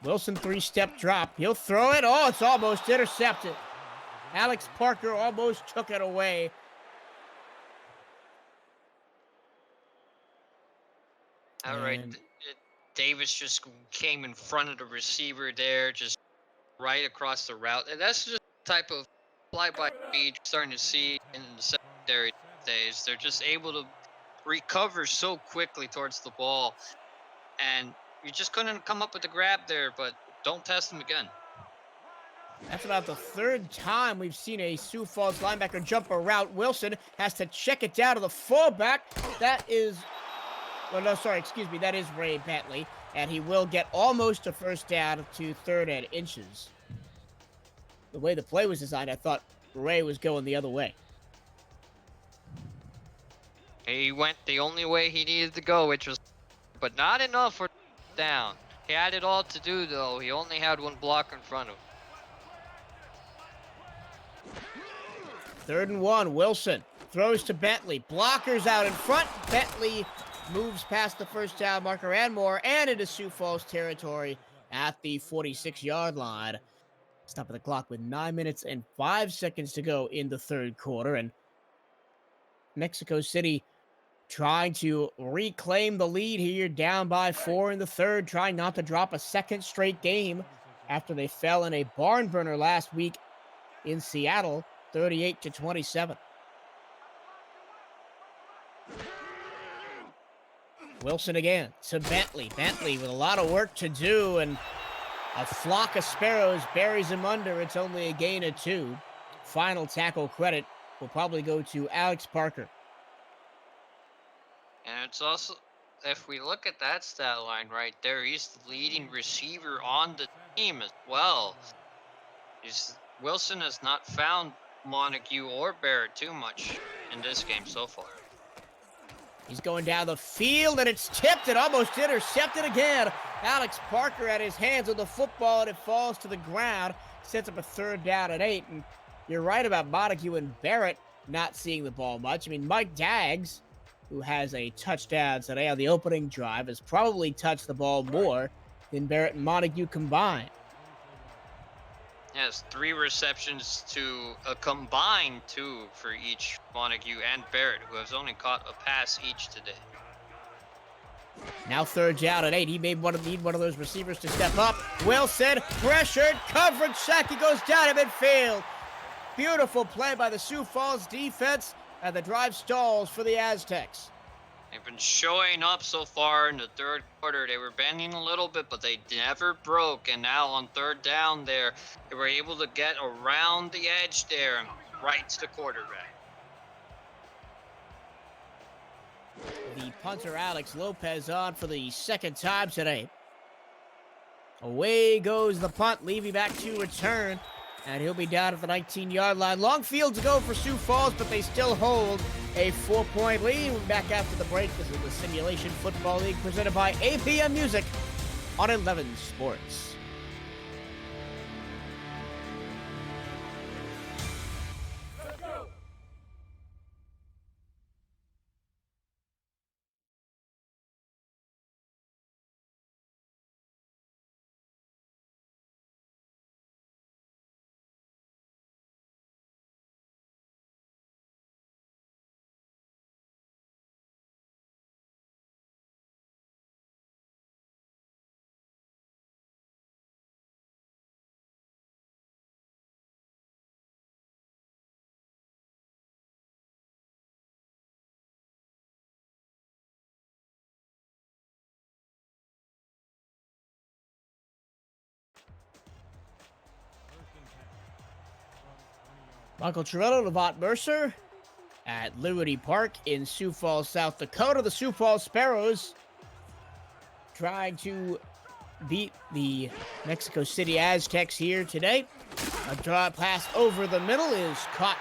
Wilson, 3-step drop. He'll throw it. Oh, it's almost intercepted. Alex Parker almost took it away. All right. Davis just came in front of the receiver there, just right across the route. And that's just the type of fly-by speed you're starting to see in the secondary days. They're just able to recover so quickly towards the ball. And you just couldn't come up with the grab there, but don't test them again. That's about the third time we've seen a Sioux Falls linebacker jump a route. Wilson has to check it down to the fullback. That is Ray Bentley, and he will get almost a first down to third and inches. The way the play was designed, I thought Ray was going the other way. He went the only way he needed to go, but not enough for down. He had it all to do, though. He only had one block in front of him. 3rd and 1, Wilson throws to Bentley. Blockers out in front. Bentley moves past the first down marker and more, and into Sioux Falls territory at the 46-yard line. Stopping the clock with 9 minutes and 5 seconds to go in the third quarter, and Mexico City trying to reclaim the lead here, down by 4 in the third, trying not to drop a second straight game after they fell in a barn burner last week in Seattle, 38-27. Wilson again to Bentley. Bentley with a lot of work to do, and a flock of sparrows buries him under. It's only a gain of 2. Final tackle credit will probably go to Alex Parker. And it's also, if we look at that stat line right there, he's the leading receiver on the team as well. Wilson has not found Montague or Barrett too much in this game so far. He's going down the field, and it's tipped and almost intercepted again. Alex Parker had his hands on the football, and it falls to the ground. Sets up a 3rd down and 8. And you're right about Montague and Barrett not seeing the ball much. I mean, Mike Daggs, who has a touchdown today on the opening drive, has probably touched the ball more than Barrett and Montague combined. Yes, 3 receptions to a combined 2 for each Montague and Barrett, who has only caught a pass each today. Now 3rd down and 8. He may need one of those receivers to step up. Wilson, pressured, coverage sack. He goes down to midfield. Beautiful play by the Sioux Falls defense, and the drive stalls for the Aztecs. They've been showing up so far in the third quarter. They were bending a little bit, but they never broke. And now on 3rd down there, they were able to get around the edge there and right to the quarterback. The punter, Alex Lopez, on for the 2nd time today. Away goes the punt, leaving back to return. And he'll be down at the 19-yard line. Long field to go for Sioux Falls, but they still hold a 4-point lead. We'll be back after the break. This is the Simulation Football League presented by APM Music on 11 Sports. Michael Torello, Levant Mercer at Liberty Park in Sioux Falls, South Dakota. The Sioux Falls Sparrows trying to beat the Mexico City Aztecs here today. A draw pass over the middle is caught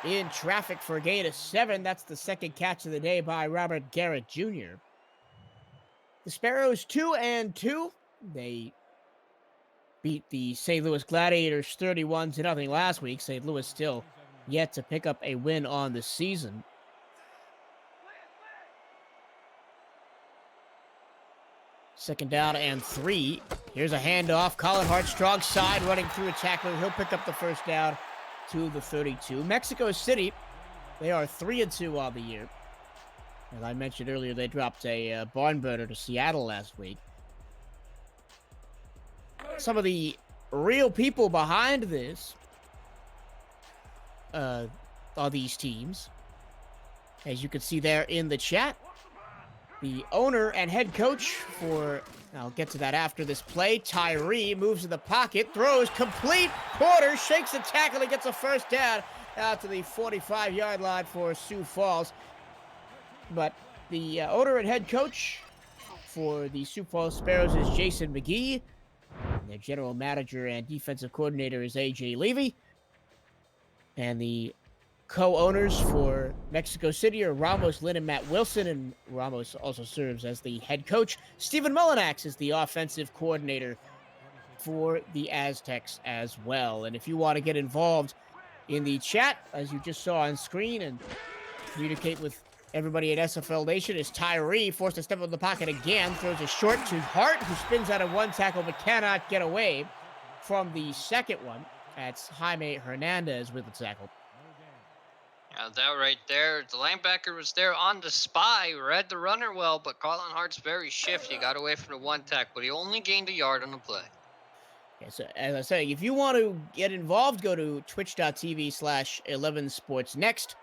in traffic for a gain of 7. That's the second catch of the day by Robert Garrett Jr. The Sparrows 2-2. They beat the St. Louis Gladiators 31-0 last week. St. Louis still yet to pick up a win on the season. Second down and 3. Here's a handoff. Colin Hart, strong side, running through a tackler. He'll pick up the first down to the 32. Mexico City, they are 3-2 on the year. As I mentioned earlier, they dropped a barn burner to Seattle last week. Some of the real people behind this are these teams. As you can see there in the chat, the owner and head coach for, I'll get to that after this play, Tyree moves to the pocket, throws complete, Porter shakes the tackle, he gets a first down out to the 45-yard line for Sioux Falls. But the owner and head coach for the Sioux Falls Sparrows is Jason McGee. Their general manager and defensive coordinator is A.J. Levy. And the co-owners for Mexico City are Ramos, Lynn, and Matt Wilson, and Ramos also serves as the head coach. Stephen Mullinax is the offensive coordinator for the Aztecs as well. And if you want to get involved in the chat, as you just saw on screen, and communicate with everybody at SFL Nation, is Tyree forced to step up the pocket again, throws a short to Hart, who spins out of one tackle but cannot get away from the second one. That's Jaime Hernandez with the tackle. Yeah, that right there. The linebacker was there on the spy, read the runner well, but Colin Hart's very shifty. Got away from the one tack, but he only gained a yard on the play. Okay, so as I say, if you want to get involved, go to twitch.tv/11sportsnext.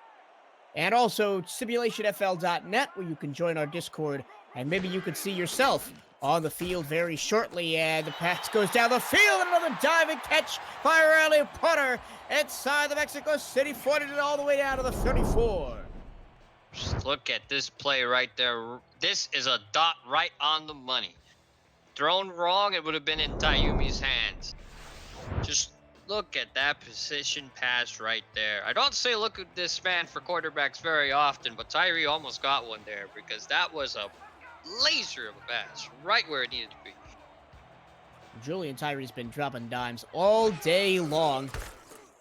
And also simulationfl.net, where you can join our Discord, and maybe you could see yourself on the field very shortly. And the pass goes down the field, and another diving catch by Riley Potter inside the Mexico City 40 all the way down to the 34. Just look at this play right there. This is a dot right on the money. Thrown wrong, it would have been in Tayumi's hands. Just look at that position pass right there. I don't say look at this man for quarterbacks very often, but Tyree almost got one there because that was a laser of a pass right where it needed to be. Julian Tyree's been dropping dimes all day long,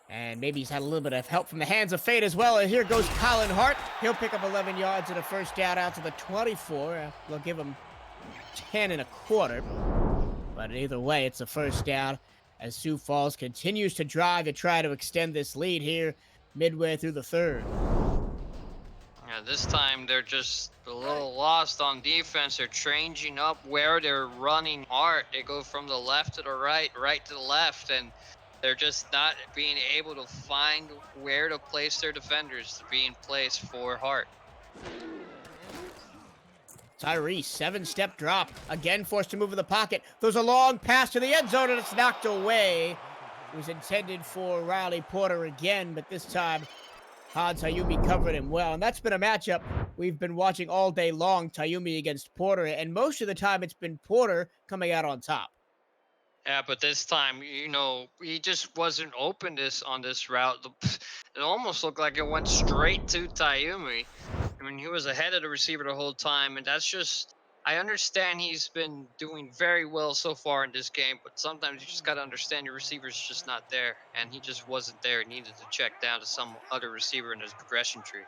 and maybe he's had a little bit of help from the hands of fate as well. And here goes Colin Hart. He'll pick up 11 yards and a first down out to the 24. They'll give him 10.25. But either way, it's a first down as Sioux Falls continues to drive to try to extend this lead here midway through the third. Yeah, this time they're just a little lost on defense. They're changing up where they're running hard. They go from the left to the right, right to the left, and they're just not being able to find where to place their defenders to be in place for Hart. Tyree, 7-step drop. Again forced to move in the pocket. Throws a long pass to the end zone, and it's knocked away. It was intended for Riley Porter again, but this time Han Tayumi covered him well. And that's been a matchup we've been watching all day long, Tayumi against Porter. And most of the time it's been Porter coming out on top. Yeah, but this time, you know, he just wasn't open on this route. It almost looked like it went straight to Tayumi. I mean, he was ahead of the receiver the whole time, and that's just, I understand he's been doing very well so far in this game, but sometimes you just got to understand your receiver's just not there, and he just wasn't there. He needed to check down to some other receiver in his progression tree.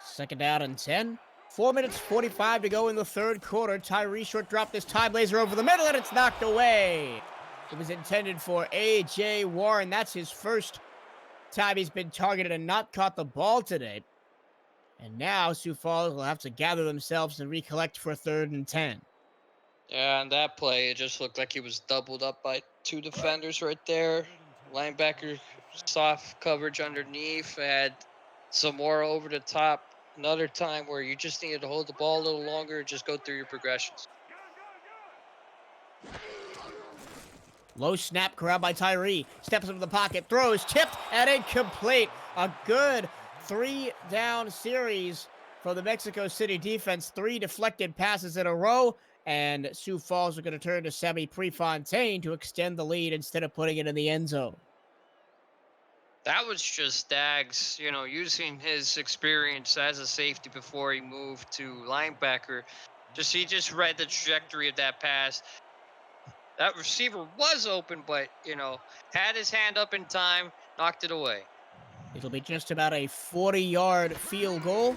Second down and 10. 4 minutes 45 to go in the third quarter. Tyree short drop this time, laser over the middle, and it's knocked away. It was intended for A.J. Warren. That's his first time he's been targeted and not caught the ball today. And now Sioux Falls will have to gather themselves and recollect for 3rd and 10. Yeah, and that play, it just looked like he was doubled up by 2 defenders right there. Linebacker, soft coverage underneath, had Zamora over the top. Another time where you just needed to hold the ball a little longer and just go through your progressions. Low snap, corralled by Tyree. Steps into the pocket, throws, tipped, and incomplete. A good 3-down series for the Mexico City defense. 3 deflected passes in a row, and Sioux Falls are going to turn to Semi Prefontaine to extend the lead instead of putting it in the end zone. That was just Dags, using his experience as a safety before he moved to linebacker. He just read the trajectory of that pass. That receiver was open, but had his hand up in time, knocked it away. It'll be just about a 40-yard field goal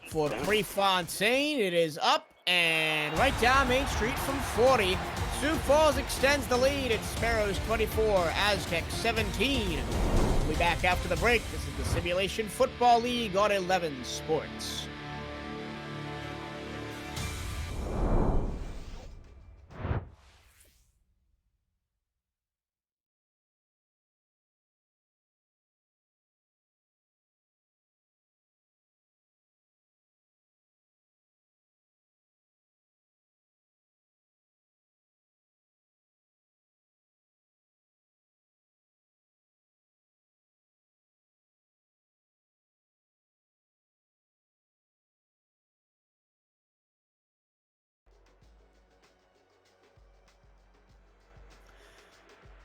for Prefontaine. It is up and right down Main Street from 40. Sioux Falls extends the lead. It's Sparrows 24, Aztecs 17. We'll be back after the break. This is the Simulation Football League on 11 Sports.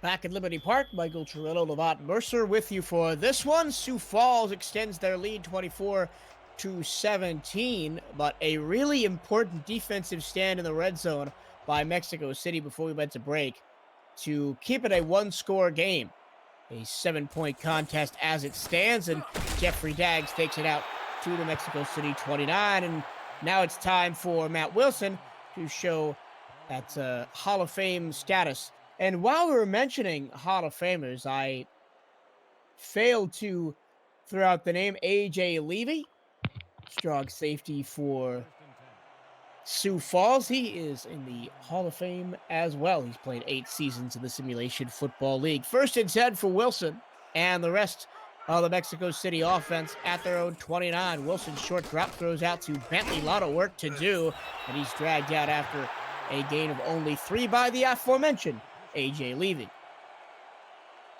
Back at Liberty Park, Michael Torello, Levant Mercer with you for this one. Sioux Falls extends their lead 24-17, but a really important defensive stand in the red zone by Mexico City before we went to break to keep it a one-score game. A 7-point contest as it stands, and Jeffrey Daggs takes it out to the Mexico City 29, and now it's time for Matt Wilson to show that Hall of Fame status. And while we were mentioning Hall of Famers, I failed to throw out the name A.J. Levy, strong safety for Sioux Falls. He is in the Hall of Fame as well. He's played 8 seasons in the Simulation Football League. 1st and 10 for Wilson and the rest of the Mexico City offense at their own 29. Wilson's short drop throws out to Bentley. A lot of work to do, and he's dragged out after a gain of only 3 by the aforementioned A.J. Levy.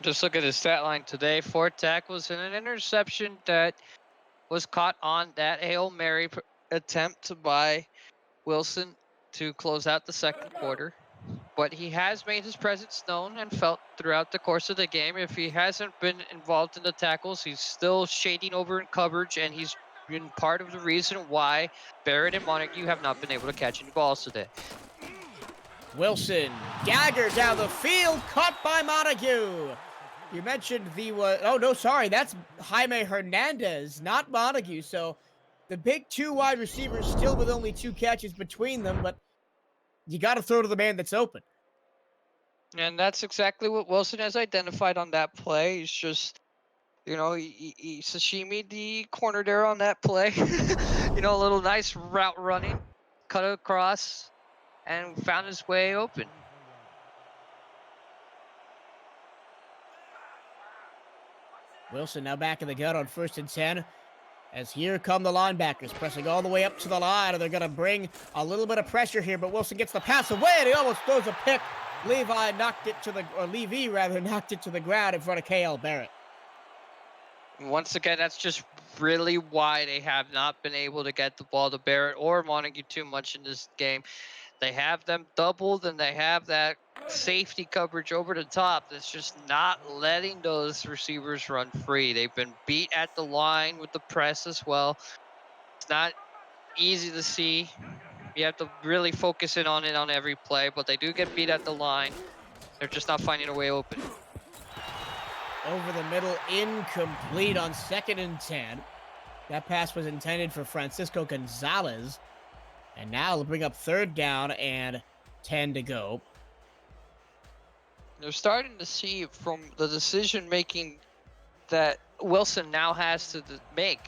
Just look at his stat line today. 4 tackles and an interception that was caught on that Hail Mary attempt by Wilson to close out the second quarter. But he has made his presence known and felt throughout the course of the game. If he hasn't been involved in the tackles, he's still shading over in coverage, and he's been part of the reason why Barrett and Montague have not been able to catch any balls today. Wilson, dagger down the field, caught by Montague. You mentioned that's Jaime Hernandez, not Montague. So the big 2 wide receivers still with only 2 catches between them, but you got to throw to the man that's open. And that's exactly what Wilson has identified on that play. He's just, he sashimi the corner there on that play. A little nice route running, cut across, and found his way open. Wilson now back in the gun on 1st and 10. As here come the linebackers, pressing all the way up to the line, and they're going to bring a little bit of pressure here, but Wilson gets the pass away, and he almost throws a pick. Levy knocked it to the ground in front of K.L. Barrett. Once again, that's just really why they have not been able to get the ball to Barrett or Montague too much in this game. They have them doubled, and they have that safety coverage over the top that's just not letting those receivers run free. They've been beat at the line with the press as well. It's not easy to see. You have to really focus in on it on every play, but they do get beat at the line. They're just not finding a way open. Over the middle, incomplete on 2nd and 10. That pass was intended for Francisco Gonzalez. And now they'll bring up 3rd down and 10 to go. They're starting to see from the decision-making that Wilson now has to make.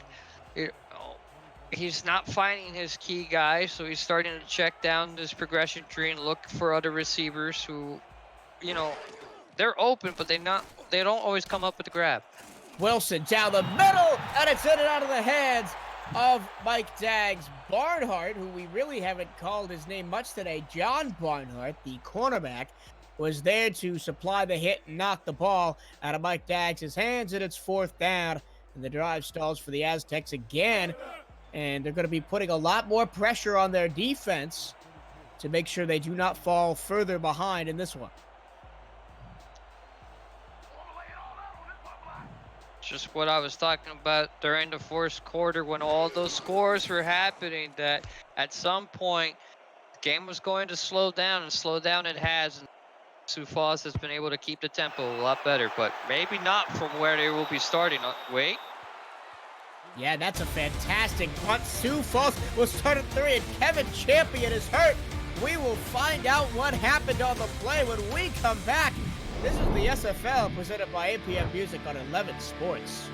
He's not finding his key guys, so he's starting to check down this progression tree and look for other receivers who, they're open, but they don't always come up with the grab. Wilson down the middle, and it's in and out of the hands of Mike Daggs. Barnhart, who we really haven't called his name much today, John Barnhart, the cornerback, was there to supply the hit and knock the ball out of Mike Daggs' hands, and it's 4th down. And the drive stalls for the Aztecs again. And they're going to be putting a lot more pressure on their defense to make sure they do not fall further behind in this one. Just what I was talking about during the first quarter when all those scores were happening, that at some point the game was going to slow down, and slow down it has. And Sioux Falls has been able to keep the tempo a lot better, but maybe not from where they will be starting. Wait. Yeah, that's a fantastic punt. Sioux Falls will start at 3, and Kevin Champion is hurt. We will find out what happened on the play when we come back. This is the SFL presented by APM Music on 11 Sports.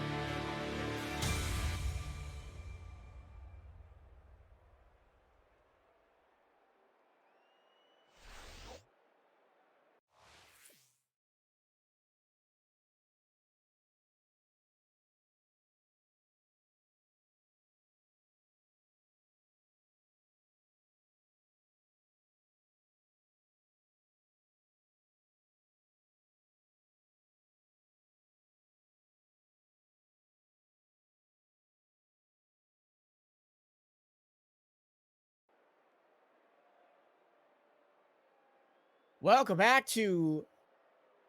Welcome back to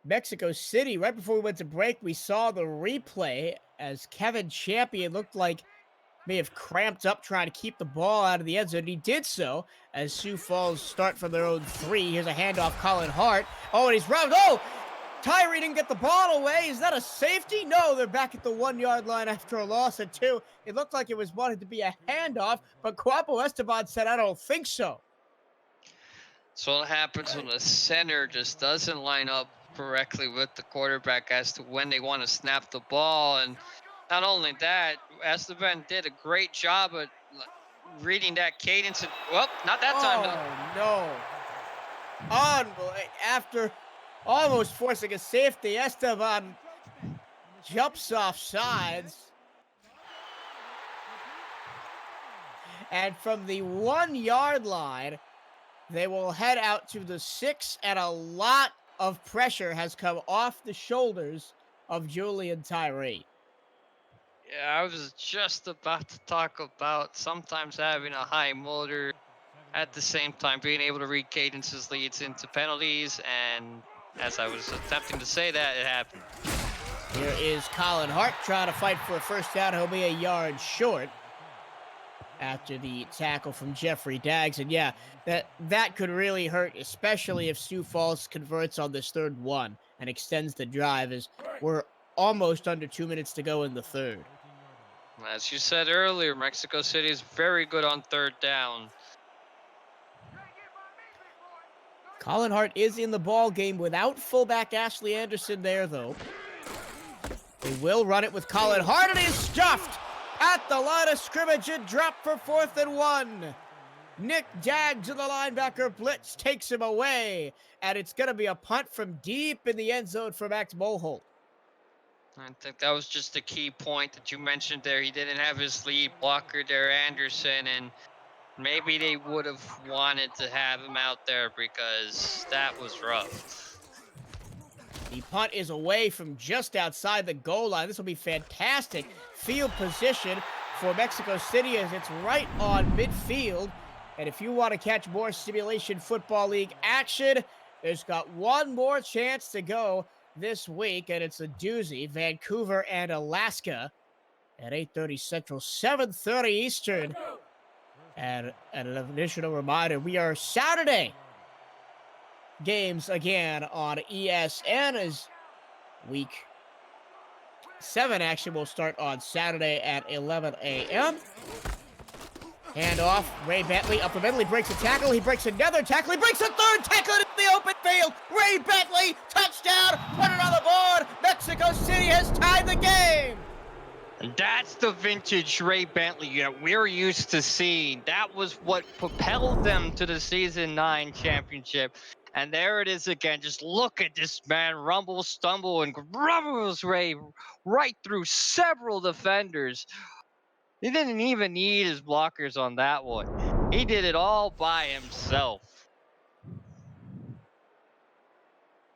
Mexico City. Right before we went to break, we saw the replay as Kevin Champion looked like may have cramped up trying to keep the ball out of the end zone. He did so as Sioux Falls start from their own 3. Here's a handoff, Colin Hart. Oh, and he's robbed. Oh, Tyree didn't get the ball away. Is that a safety? No, they're back at the 1-yard line after a loss of 2. It looked like it was wanted to be a handoff, but Guapo Esteban said, I don't think so. So what happens when the center just doesn't line up correctly with the quarterback as to when they want to snap the ball. And not only that, Esteban did a great job at reading that cadence. And, well, not that time. No. Unbelievable. After almost forcing a safety, Esteban jumps off sides. And from the 1-yard line, they will head out to the 6, and a lot of pressure has come off the shoulders of Julian Tyree. Yeah, I was just about to talk about sometimes having a high motor, at the same time being able to read cadences leads into penalties, and as I was attempting to say that, it happened. Here is Colin Hart trying to fight for a first down. He'll be a yard short after the tackle from Jeffrey Daggs. And yeah, that could really hurt, especially if Sioux Falls converts on this 3rd one and extends the drive, as we're almost under 2 minutes to go in the 3rd. As you said earlier, Mexico City is very good on 3rd down. Colin Hart is in the ball game without fullback Ashley Anderson there, though. They will run it with Colin Hart, and he is stuffed at the line of scrimmage and dropped for 4th and 1. Nick Daggs in the linebacker blitz takes him away, and it's going to be a punt from deep in the end zone for Max Moholt. I think that was just a key point that you mentioned there. He didn't have his lead blocker there, Anderson, and maybe they would have wanted to have him out there because that was rough. The punt is away from just outside the goal line. This will be fantastic field position for Mexico City as it's right on midfield. And if you want to catch more Simulation Football League action, there's got one more chance to go this week, and it's a doozy. Vancouver and Alaska at 8:30 Central, 7:30 Eastern. And an additional reminder, we are Saturday games again on ESN as week 7 action will start on Saturday at 11 a.m. Handoff, Ray Bentley up the middle, he breaks a tackle, he breaks another tackle, he breaks a 3rd tackle into the open field. Ray Bentley, touchdown, put it on the board. Mexico City has tied the game. And that's the vintage Ray Bentley that we're used to seeing. That was what propelled them to the Season 9 championship. And there it is again. Just look at this man rumble, stumble, and rumbles Ray right through several defenders. He didn't even need his blockers on that one. He did it all by himself.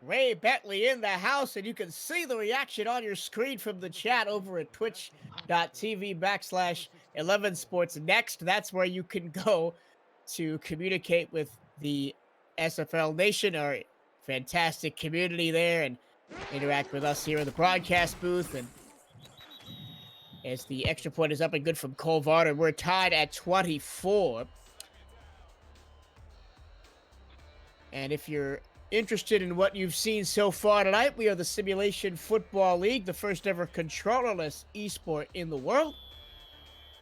Ray Bentley in the house, and you can see the reaction on your screen from the chat over at twitch.tv/11 Sports Next. That's where you can go to communicate with the SFL Nation, our fantastic community there, and interact with us here in the broadcast booth. And as the extra point is up and good from Cole Varner, we're tied at 24. And if you're interested in what you've seen so far tonight, we are the Simulation Football League, the first ever controllerless esport in the world.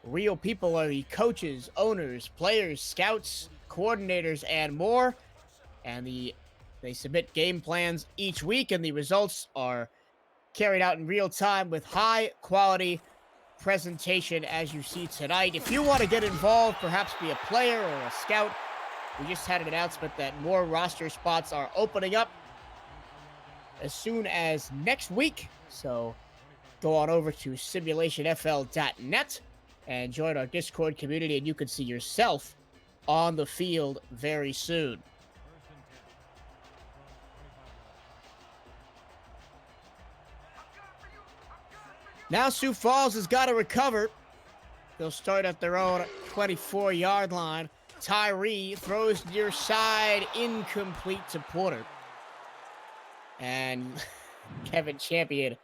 Real people are the coaches, owners, players, scouts, coordinators, and more. And they submit game plans each week, and the results are carried out in real time with high quality presentation as you see tonight. If you want to get involved, perhaps be a player or a scout, we just had an announcement that more roster spots are opening up as soon as next week. So go on over to simulationfl.net and join our Discord community, and you can see yourself on the field very soon. Now Sioux Falls has got to recover. They'll start at their own 24-yard line. Tyree throws near side, incomplete to Porter. And Kevin Champion,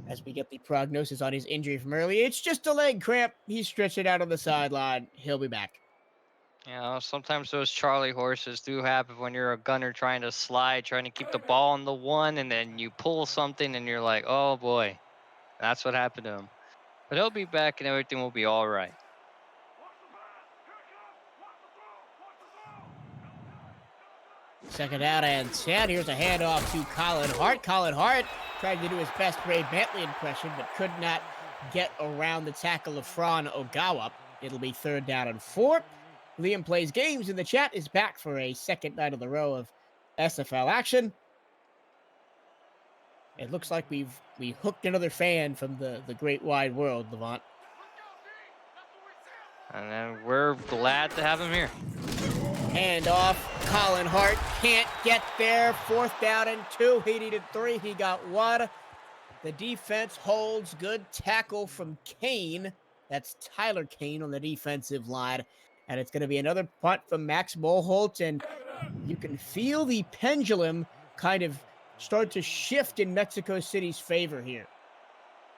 as we get the prognosis on his injury from earlier, it's just a leg cramp. He's stretching out on the sideline. He'll be back. You know, sometimes those Charlie horses do happen when you're a gunner trying to slide, trying to keep the ball on the one, and then you pull something and you're like, oh boy. That's what happened to him. But he'll be back and everything will be all right. Second out and 10. Here's a handoff to Colin Hart. Colin Hart tried to do his best Ray Bentley impression, but could not get around the tackle of Fran Ogawa. It'll be third down and 4. Liam Plays Games in the chat is back for a second night in a row of SFL action. It looks like we hooked another fan from the great wide world, Levant. And then we're glad to have him here. Hand off. Colin Hart can't get there. Fourth down and 2. He needed 3. He got 1. The defense holds. Good tackle from Kane. That's Tyler Kane on the defensive line. And it's going to be another punt from Max Moholt. And you can feel the pendulum kind of start to shift in Mexico City's favor here.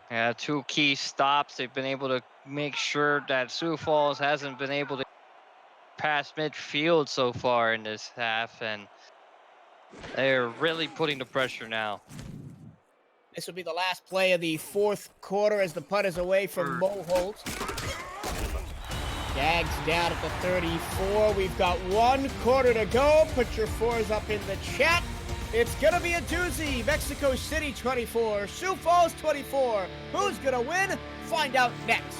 Yeah, 2 key stops. They've been able to make sure that Sioux Falls hasn't been able to pass midfield so far in this half, and they're really putting the pressure now. This will be the last play of the fourth quarter as the punt is away from Moholt. Jags down at the 34. We've got 1 quarter to go. Put your 4s up in the chat. It's going to be a doozy. Mexico City 24, Sioux Falls 24. Who's going to win? Find out next.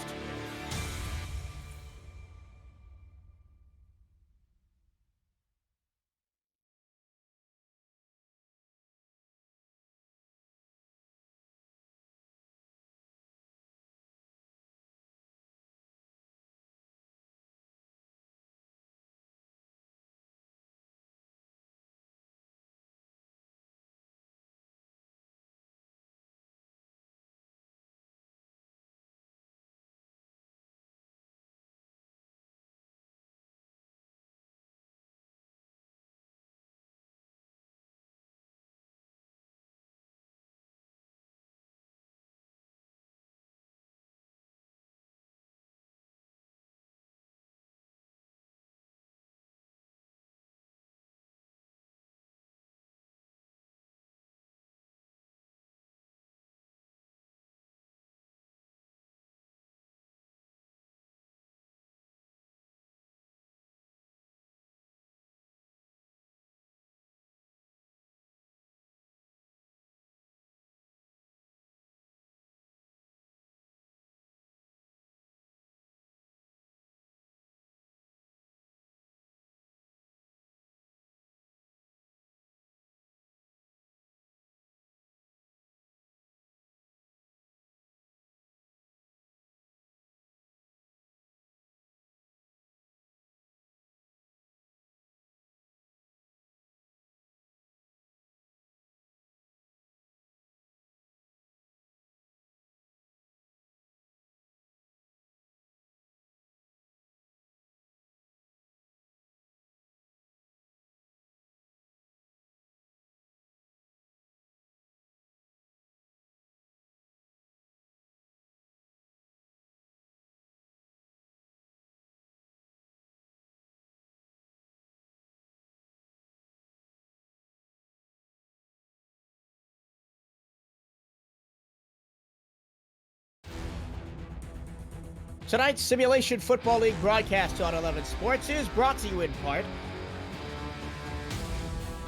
Tonight's Simulation Football League broadcast on 11 Sports is brought to you in part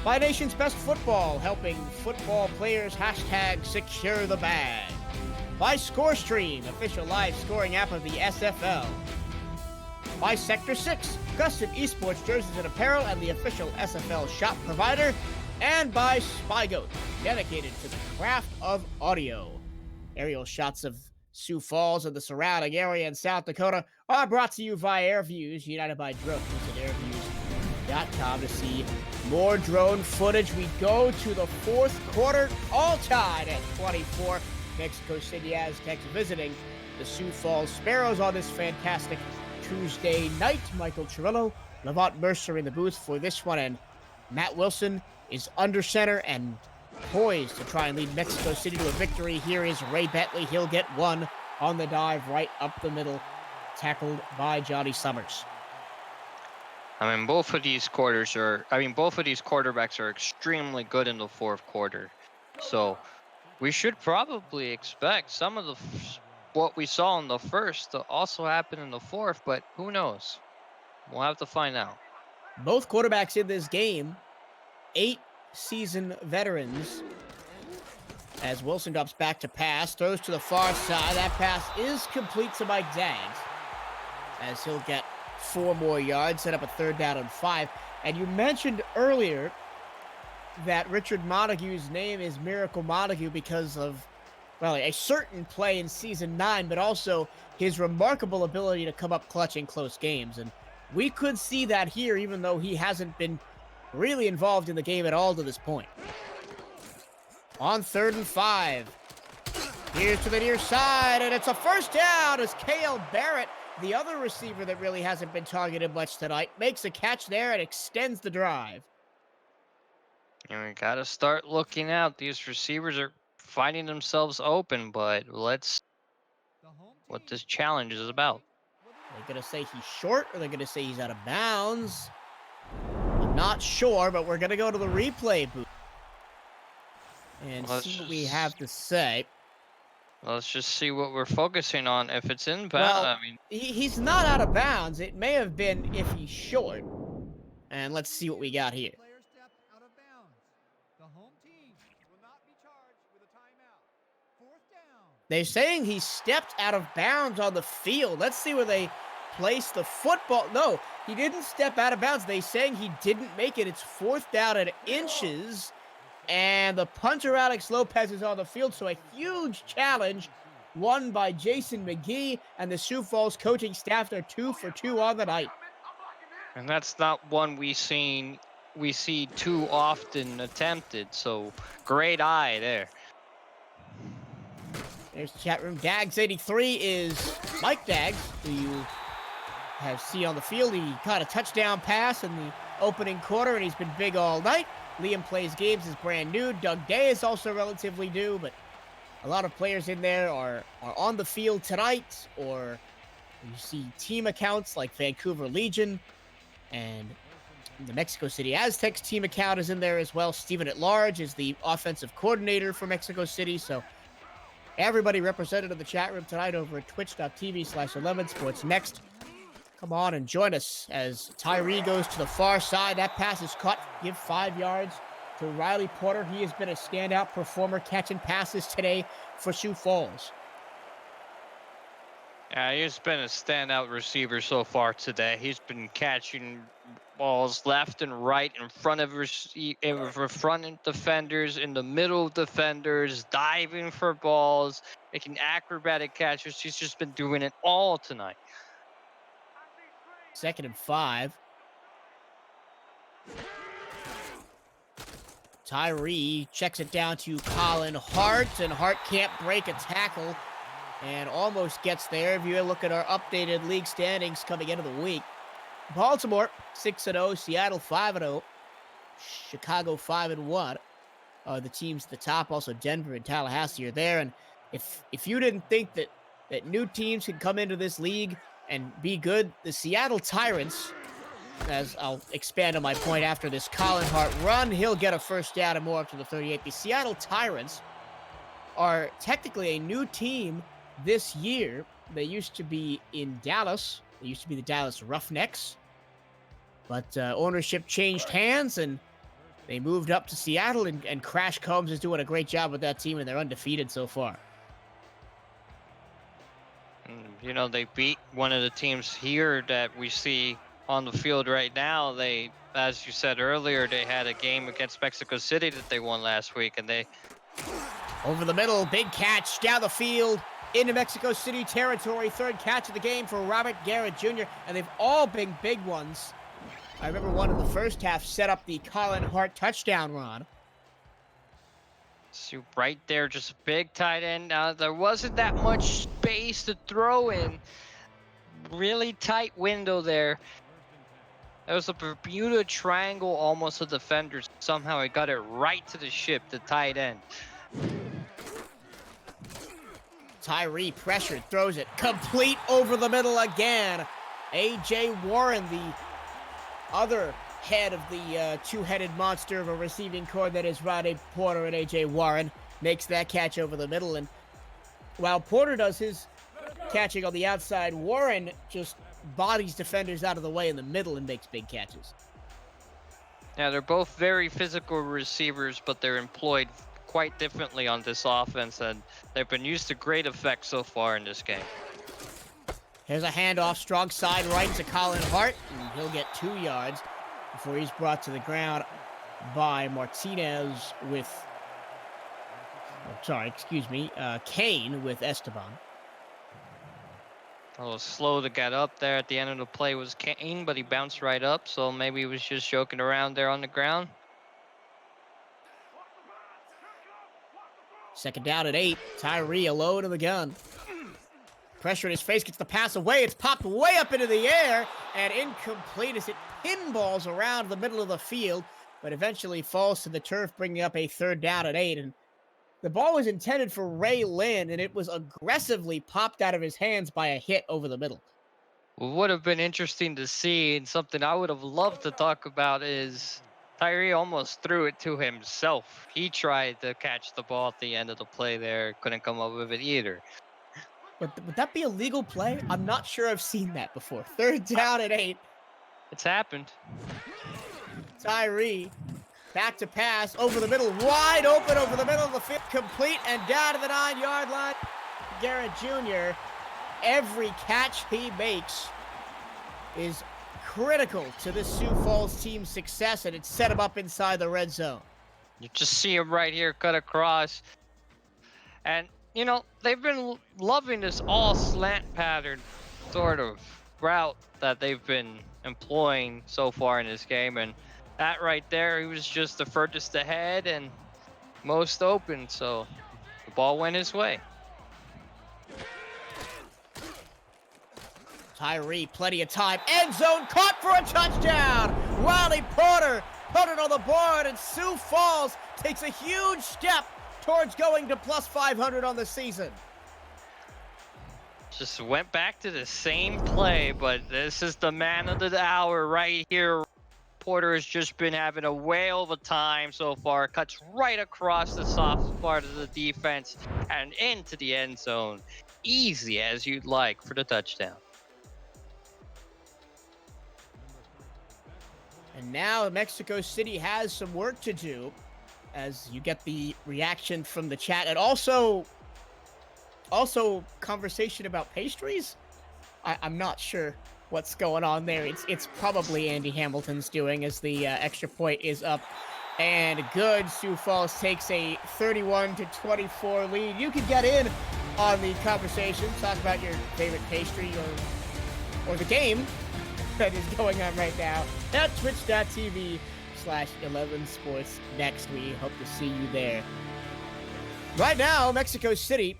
by Nation's Best Football, helping football players #secure the bag. By ScoreStream, official live scoring app of the SFL. By Sector 6, custom esports jerseys and apparel and the official SFL shop provider. And by SpyGoat, dedicated to the craft of audio. Aerial shots of Sioux Falls and the surrounding area in South Dakota are brought to you via AirViews, united by drones. Visit airviews.com to see more drone footage. We go to the fourth quarter, all tied at 24. Mexico City Aztecs visiting the Sioux Falls Sparrows on this fantastic Tuesday night. Michael Chirillo, Levant Mercer in the booth for this one, and Matt Wilson is under center and poised to try and lead Mexico City to a victory. Here is Ray Bentley. He'll get one on the dive right up the middle, tackled by Johnny Summers. I mean, both of these quarterbacks are extremely good in the fourth quarter. So we should probably expect some of what we saw in the first to also happen in the fourth, but who knows? We'll have to find out. Both quarterbacks in this game, 8 seasoned veterans. As Wilson drops back to pass, throws to the far side. That pass is complete to Mike Daggs, as he'll get 4 more yards, set up a 3rd down and 5. And you mentioned earlier that Richard Montague's name is Miracle Montague because of, well, a certain play in Season 9, but also his remarkable ability to come up clutch in close games. And we could see that here, even though he hasn't been really involved in the game at all to this point. On 3rd and 5. Here's to the near side, and it's a 1st down as K.L. Barrett, the other receiver that really hasn't been targeted much tonight, makes a catch there and extends the drive. And we got to start looking out. These receivers are finding themselves open, but let's what this challenge is about. Are they going to say he's short, or are they going to say he's out of bounds? I'm not sure, but we're going to go to the replay booth and see what we have to say. Let's just see what we're focusing on. If it's inbound, well, I mean, he's not out of bounds. It may have been if he's short. And let's see what we got here. Player stepped out of bounds. The home team will not be charged with a timeout. 4th down. They're saying he stepped out of bounds on the field. Let's see where they place the football. No, he didn't step out of bounds. They're saying he didn't make it. It's 4th down at inches. And the punter, Alex Lopez, is on the field. So a huge challenge won by Jason McGee, and the Sioux Falls coaching staff. They're 2 for 2 on the night. and that's not one we see too often attempted. So great eye there. There's the chat room. Dags83 is Mike Dags, who you have seen on the field. He caught a touchdown pass in the opening quarter, and he's been big all night. Liam Plays Games is brand new. Doug Day is also relatively new, but a lot of players in there are on the field tonight, or you see team accounts like Vancouver Legion, and the Mexico City Aztecs team account is in there as well. Steven at Large is the offensive coordinator for Mexico City, so everybody represented in the chat room tonight over at twitch.tv/11 Sports Next. Come on and join us as Tyree goes to the far side. That pass is caught. Give 5 yards to Riley Porter. He has been a standout performer catching passes today for Sioux Falls. Yeah, he's been a standout receiver so far today. He's been catching balls left and right in front of front defenders, in the middle of defenders, diving for balls, making acrobatic catches. He's just been doing it all tonight. 2nd and 5. Tyree checks it down to Colin Hart, and Hart can't break a tackle and almost gets there. If you look at our updated league standings coming into the week, Baltimore 6-0, Seattle 5-0, Chicago 5-1 are the teams at the top. Also Denver and Tallahassee are there. And if you didn't think that new teams could come into this league and be good, the Seattle Tyrants, as I'll expand on my point after this Colin Hart run, he'll get a 1st down and more up to the 38. The Seattle Tyrants are technically a new team this year. They used to be in Dallas. They used to be the Dallas Roughnecks. But ownership changed hands, and they moved up to Seattle, and Crash Combs is doing a great job with that team, and they're undefeated so far. You know, they beat one of the teams here that we see on the field right now. They, as you said earlier, they had a game against Mexico City that they won last week, and they... Over the middle, big catch down the field into Mexico City territory. Third catch of the game for Robert Garrett Jr., and they've all been big ones. I remember one in the first half set up the Colin Hart touchdown run. So right there, just a big tight end. There wasn't that much space to throw in. Really tight window there. There was a Bermuda Triangle almost of defenders. Somehow he got it right to the ship, the tight end. Tyree pressured, throws it complete over the middle again. A.J. Warren, the other head of the two-headed monster of a receiving core that is Rodney Porter, and A.J. Warren makes that catch over the middle. And while Porter does his catching on the outside, Warren just bodies defenders out of the way in the middle and makes big catches. Yeah, they're both very physical receivers, but they're employed quite differently on this offense, and they've been used to great effect so far in this game. Here's a handoff, strong side right to Colin Hart, and he'll get 2 yards before he's brought to the ground by Martinez with, Kane with Esteban. A little slow to get up there at the end of the play was Kane, but he bounced right up, so maybe he was just joking around there on the ground. Second down at 8. Tyree alone in the gun. Pressure in his face, gets the pass away. It's popped way up into the air and incomplete as it pinballs around the middle of the field, but eventually falls to the turf, bringing up a third down at 8. And the ball was intended for Ray Lynn, and it was aggressively popped out of his hands by a hit over the middle. What would have been interesting to see, and something I would have loved to talk about, is Tyree almost threw it to himself. He tried to catch the ball at the end of the play there, couldn't come up with it either. But would that be a legal play? I'm not sure I've seen that before. Third down at 8. It's happened. Tyree, back to pass, over the middle, wide open over the middle of the field, complete and down to the 9-yard line. Garrett Jr., every catch he makes is critical to this Sioux Falls team's success, and it's set him up inside the red zone. You just see him right here cut across. And, you know, they've been loving this all slant pattern sort of route that they've been employing so far in this game. And that right there, he was just the furthest ahead and most open. So the ball went his way. Tyree, plenty of time. End zone, caught for a touchdown. Riley Porter put it on the board, and Sioux Falls takes a huge step towards going to plus 500 on the season. Just went back to the same play, but this is the man of the hour right here. Porter has just been having a whale of a time so far. Cuts right across the soft part of the defense and into the end zone. Easy as you'd like for the touchdown. And now Mexico City has some work to do, as you get the reaction from the chat, and also conversation about pastries. I'm not sure what's going on there. It's probably Andy Hamilton's doing, as the extra point is up and good. Sioux Falls takes a 31-24 lead. You can get in on the conversation, talk about your favorite pastry or the game that is going on right now at twitch.tv/11sports next. We hope to see you there. Right now, Mexico City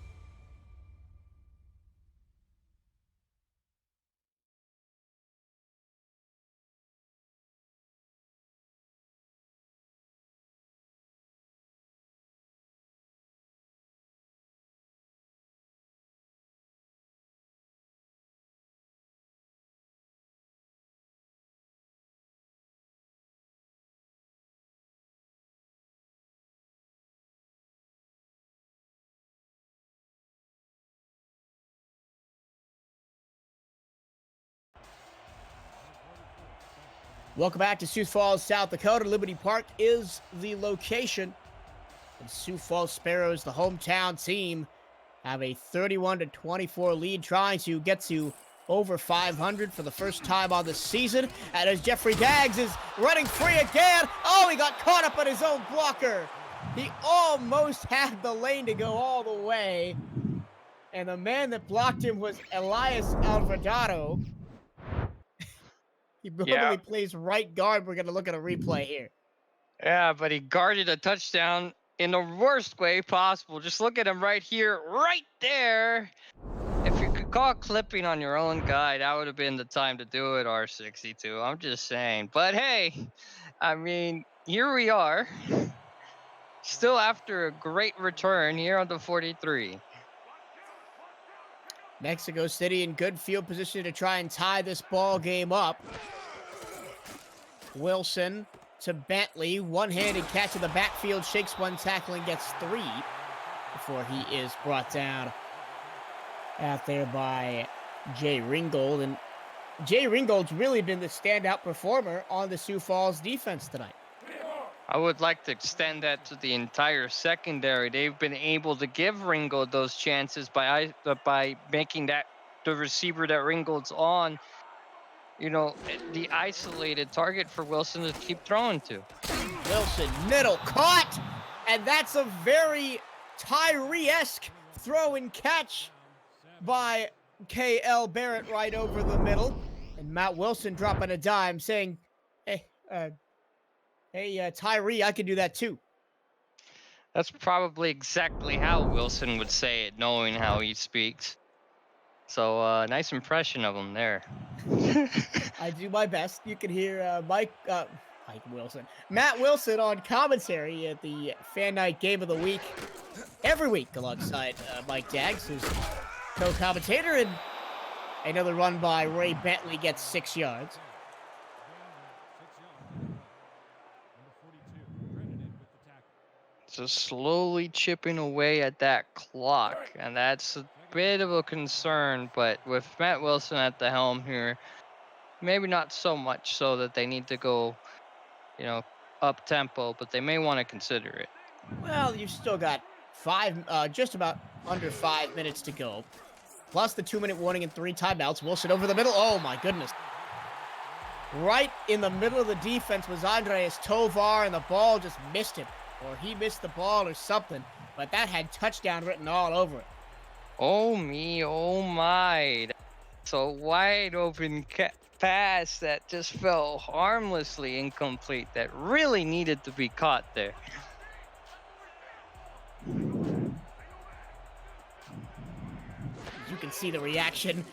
Welcome back to Sioux Falls, South Dakota. Liberty Park is the location. And Sioux Falls Sparrows, the hometown team, have a 31-24 lead, trying to get to over 500 for the first time on the season. And as Jeffrey Daggs is running free again, oh, he got caught up in his own blocker. He almost had the lane to go all the way. And the man that blocked him was Elias Alvarado. He normally plays right guard. We're going to look at a replay here. Yeah, but he guarded a touchdown in the worst way possible. Just look at him right here, right there. If you could call clipping on your own guy, that would have been the time to do it, R62. I'm just saying. But hey, I mean, here we are. Still after a great return here on the 43. Mexico City in good field position to try and tie this ball game up. Wilson to Bentley. One-handed catch in the backfield. Shakes one tackle and gets 3 before he is brought down out there by Jay Ringgold. And Jay Ringgold's really been the standout performer on the Sioux Falls defense tonight. I would like to extend that to the entire secondary. They've been able to give Ringgold those chances by making that the receiver that Ringgold's on, you know, the isolated target for Wilson to keep throwing to. Wilson, middle, caught! And that's a very Tyree-esque throw and catch by K.L. Barrett right over the middle. And Matt Wilson dropping a dime saying, hey, Tyree, I can do that too. That's probably exactly how Wilson would say it, knowing how he speaks. So, nice impression of him there. I do my best. You can hear Matt Wilson on commentary at the Fan Night Game of the Week every week alongside Mike Daggs, who's co-commentator, and another run by Ray Bentley gets 6 yards. Just slowly chipping away at that clock, and that's a bit of a concern. But with Matt Wilson at the helm here, maybe not so much so that they need to go, you know, up tempo, but they may want to consider it. Well, you've still got just about under 5 minutes to go, plus the 2-minute warning and 3 timeouts. Wilson over the middle. Oh my goodness! Right in the middle of the defense was Andres Tovar, and the ball just missed him. Or he missed the ball or something, but that had touchdown written all over it. Oh me, oh my. So wide open pass that just fell harmlessly incomplete that really needed to be caught there. You can see the reaction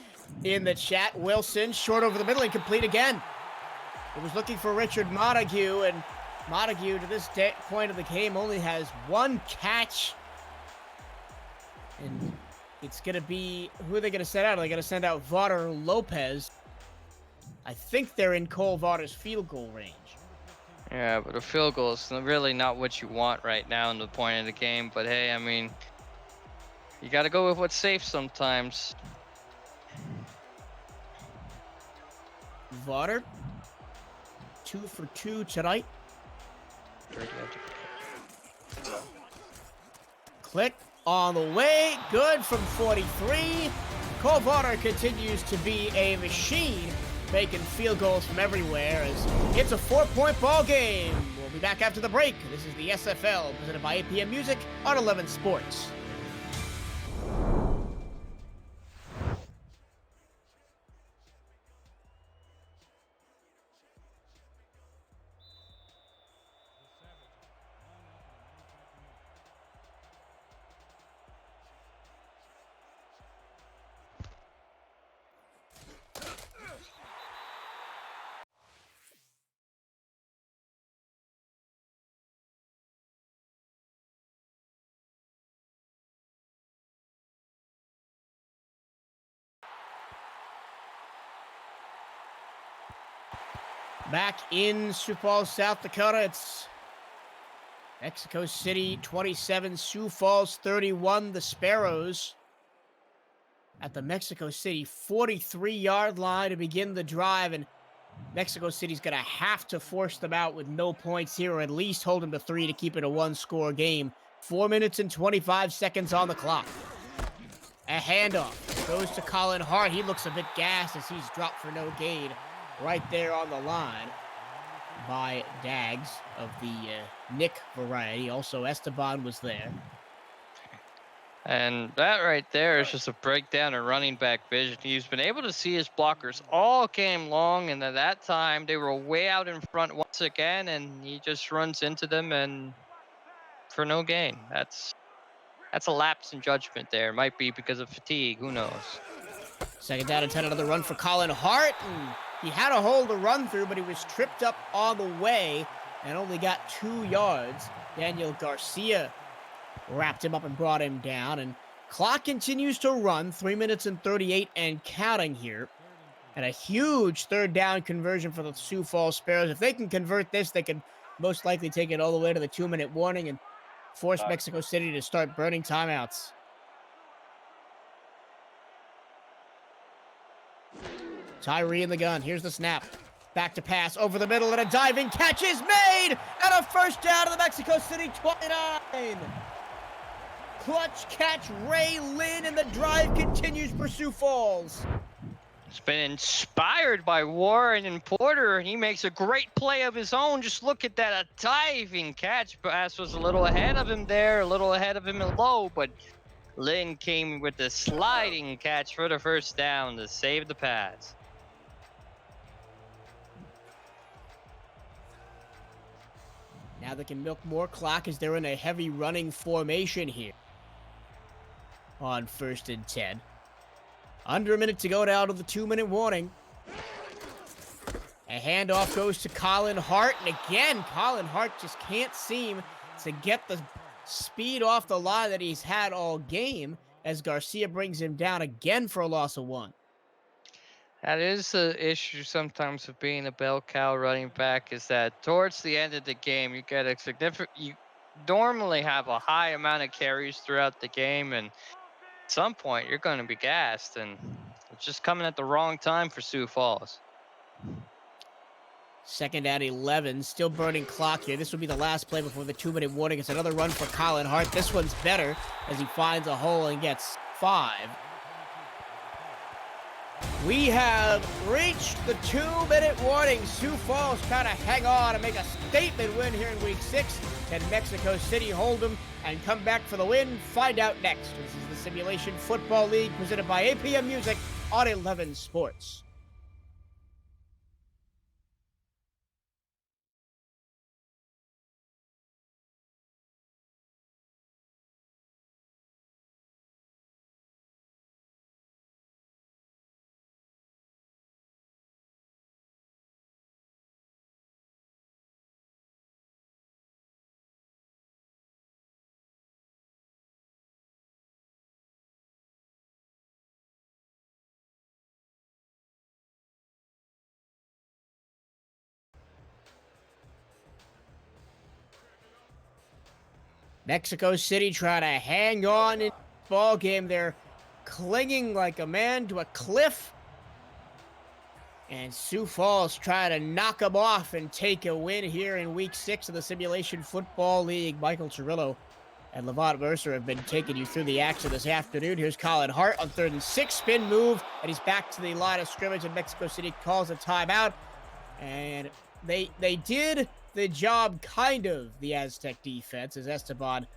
in the chat. Wilson, short over the middle, incomplete again. It was looking for Richard Montague, and Montague, to this point of the game, only has 1 catch. And it's going to be... Who are they going to send out? Are they going to send out Vader Lopez? I think they're in Cole Vader's field goal range. Yeah, but a field goal is really not what you want right now in the point of the game. But hey, I mean, you got to go with what's safe sometimes. Vader, 2 for 2 tonight. Click on the way. Good from 43. Cole Vader continues to be a machine, making field goals from everywhere as it's a 4-point ball game. We'll be back after the break. This is the SFL, presented by APM Music on 11 Sports. Back in Sioux Falls, South Dakota, it's Mexico City 27, Sioux Falls 31. The Sparrows at the Mexico City 43-yard line to begin the drive. And Mexico City's going to have to force them out with no points here, or at least hold them to 3 to keep it a one-score game. 4 minutes and 25 seconds on the clock. A handoff goes to Colin Hart. He looks a bit gassed as he's dropped for no gain right there on the line by Dags of the Nick variety. Also, Esteban was there. And that right there is just a breakdown in running back vision. He's been able to see his blockers all game long, and at that time they were way out in front once again, and he just runs into them and for no gain. That's a lapse in judgment there. Might be because of fatigue. Who knows? Second down and 10, another run for Colin Hart. And he had a hole to run through, but he was tripped up on the way and only got 2 yards. Daniel Garcia wrapped him up and brought him down. And clock continues to run, 3 minutes and 38 and counting here. And a huge third down conversion for the Sioux Falls Sparrows. If they can convert this, they can most likely take it all the way to the 2-minute warning and force Mexico City to start burning timeouts. Tyree in the gun. Here's the snap. Back to pass over the middle, and a diving catch is made, and a first down to the Mexico City 29. Clutch catch, Ray Lynn, and the drive continues for Sioux Falls. It's been inspired by Warren and Porter, and he makes a great play of his own. Just look at that, a diving catch. Pass was a little ahead of him there, a little ahead of him low, but Lynn came with the sliding catch for the first down to save the pass. Now they can milk more clock as they're in a heavy running formation here on 1st and 10. Under a minute to go down to the 2-minute warning. A handoff goes to Colin Hart, and again, Colin Hart just can't seem to get the speed off the line that he's had all game as Garcia brings him down again for a loss of 1. That is the issue sometimes of being a bell cow running back, is that towards the end of the game, you get a significant, you normally have a high amount of carries throughout the game, and at some point you're going to be gassed, and it's just coming at the wrong time for Sioux Falls. 2nd and 11, still burning clock here. This will be the last play before the 2-minute warning. It's another run for Colin Hart. This one's better as he finds a hole and gets 5. We have reached the 2-minute warning. Sioux Falls trying to hang on and make a statement win here in Week 6. Can Mexico City hold them and come back for the win? Find out next. This is the Simulation Football League presented by APM Music on 11 Sports. Mexico City trying to hang on in the ball game. They're clinging like a man to a cliff. And Sioux Falls trying to knock them off and take a win here in Week 6 of the Simulation Football League. Michael Cirillo and Levant Mercer have been taking you through the action this afternoon. Here's Colin Hart on 3rd and 6, spin move, and he's back to the line of scrimmage, and Mexico City calls a timeout. And they did the job, kind of, the Aztec defense, as Esteban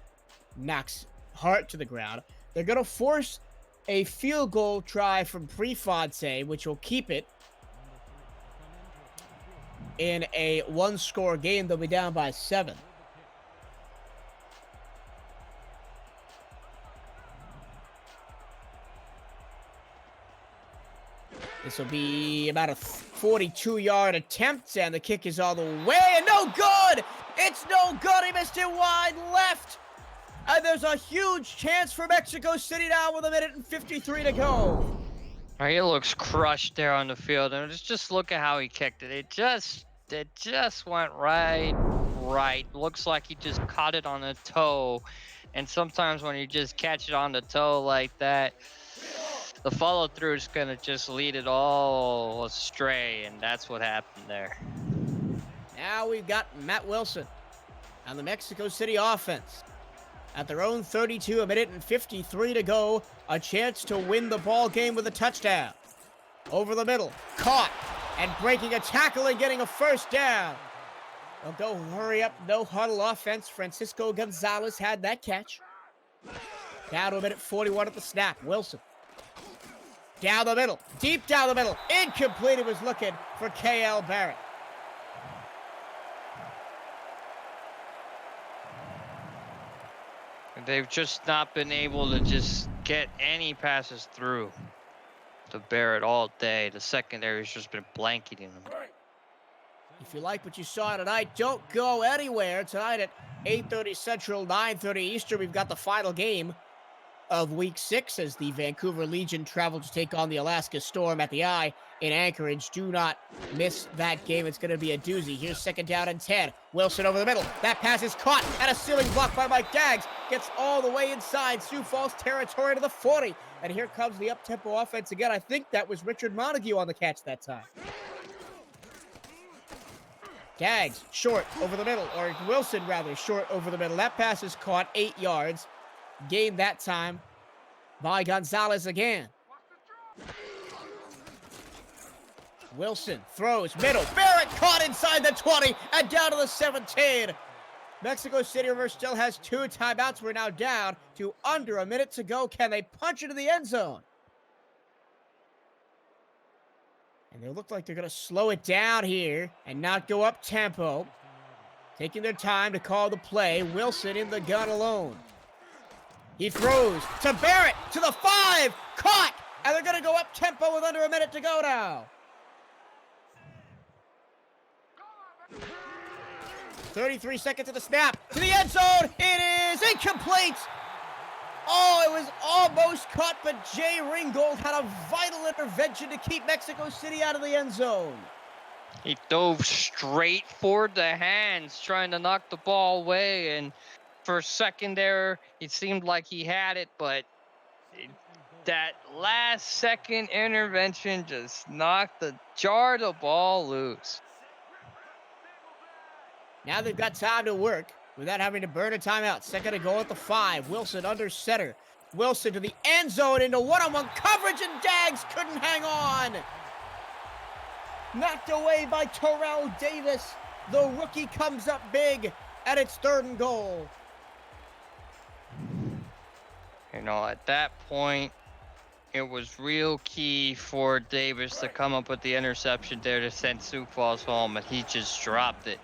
knocks Hart to the ground. They're going to force a field goal try from Prefontaine, which will keep it in a one-score game. They'll be down by 7. This will be about a 42-yard attempt, and the kick is all the way, and no good! It's no good! He missed it wide left! And there's a huge chance for Mexico City now with 1:53 to go. He looks crushed there on the field, and just look at how he kicked it. It just went right. Looks like he just caught it on the toe. And sometimes when you just catch it on the toe like that, the follow through is going to just lead it all astray, and that's what happened there. Now we've got Matt Wilson on the Mexico City offense. At their own 32, a minute and 53 to go, a chance to win the ball game with a touchdown. Over the middle, caught, and breaking a tackle and getting a first down. They'll go hurry up, no huddle offense. Francisco Gonzalez had that catch. Down to a minute 41 at the snap. Wilson. Down the middle, deep down the middle. Incomplete. It was looking for K.L. Barrett. They've just not been able to just get any passes through to Barrett all day. The secondary's just been blanketing them. If you like what you saw tonight, don't go anywhere. Tonight at 8:30 Central, 9:30 Eastern, we've got the final game of Week 6 as the Vancouver Legion travel to take on the Alaska Storm at the Eye in Anchorage. Do not miss that game. It's going to be a doozy. Here's second down and 10. Wilson over the middle. That pass is caught and a ceiling block by Mike Daggs. Gets all the way inside Sioux Falls territory to the 40. And here comes the up-tempo offense again. I think that was Richard Montague on the catch that time. Daggs short over the middle, or Wilson rather short over the middle. That pass is caught 8 yards. Gained that time by Gonzalez again. Wilson throws middle. Barrett caught inside the 20 and down to the 17. Mexico City River still has 2 timeouts. We're now down to under a minute to go. Can they punch into the end zone? And they look like they're going to slow it down here and not go up tempo. Taking their time to call the play. Wilson in the gun alone. He throws to Barrett, to the 5, caught, and they're going to go up tempo with under a minute to go now. 33 seconds of the snap, to the end zone, it is incomplete. Oh, it was almost caught, but Jay Ringgold had a vital intervention to keep Mexico City out of the end zone. He dove straight for the hands, trying to knock the ball away, and for a second there, it seemed like he had it, but that last second intervention just jarred the ball loose. Now they've got time to work without having to burn a timeout. Second to go at the 5. Wilson under center. Wilson to the end zone into one-on-one coverage, and Daggs couldn't hang on. Knocked away by Terrell Davis. The rookie comes up big, and it's 3rd and goal. You know, at that point, it was real key for Davis to come up with the interception there to send Sioux Falls home, and he just dropped it.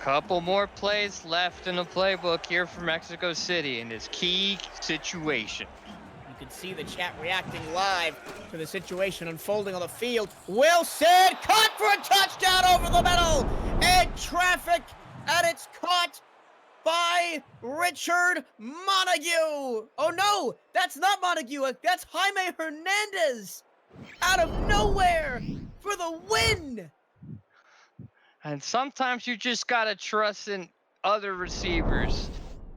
Couple more plays left in the playbook here for Mexico City in this key situation. You can see the chat reacting live to the situation unfolding on the field. Wilson caught for a touchdown over the middle, and traffic, and it's caught by Richard Montague. Oh no, that's not Montague. That's Jaime Hernandez out of nowhere for the win. And sometimes you just got to trust in other receivers.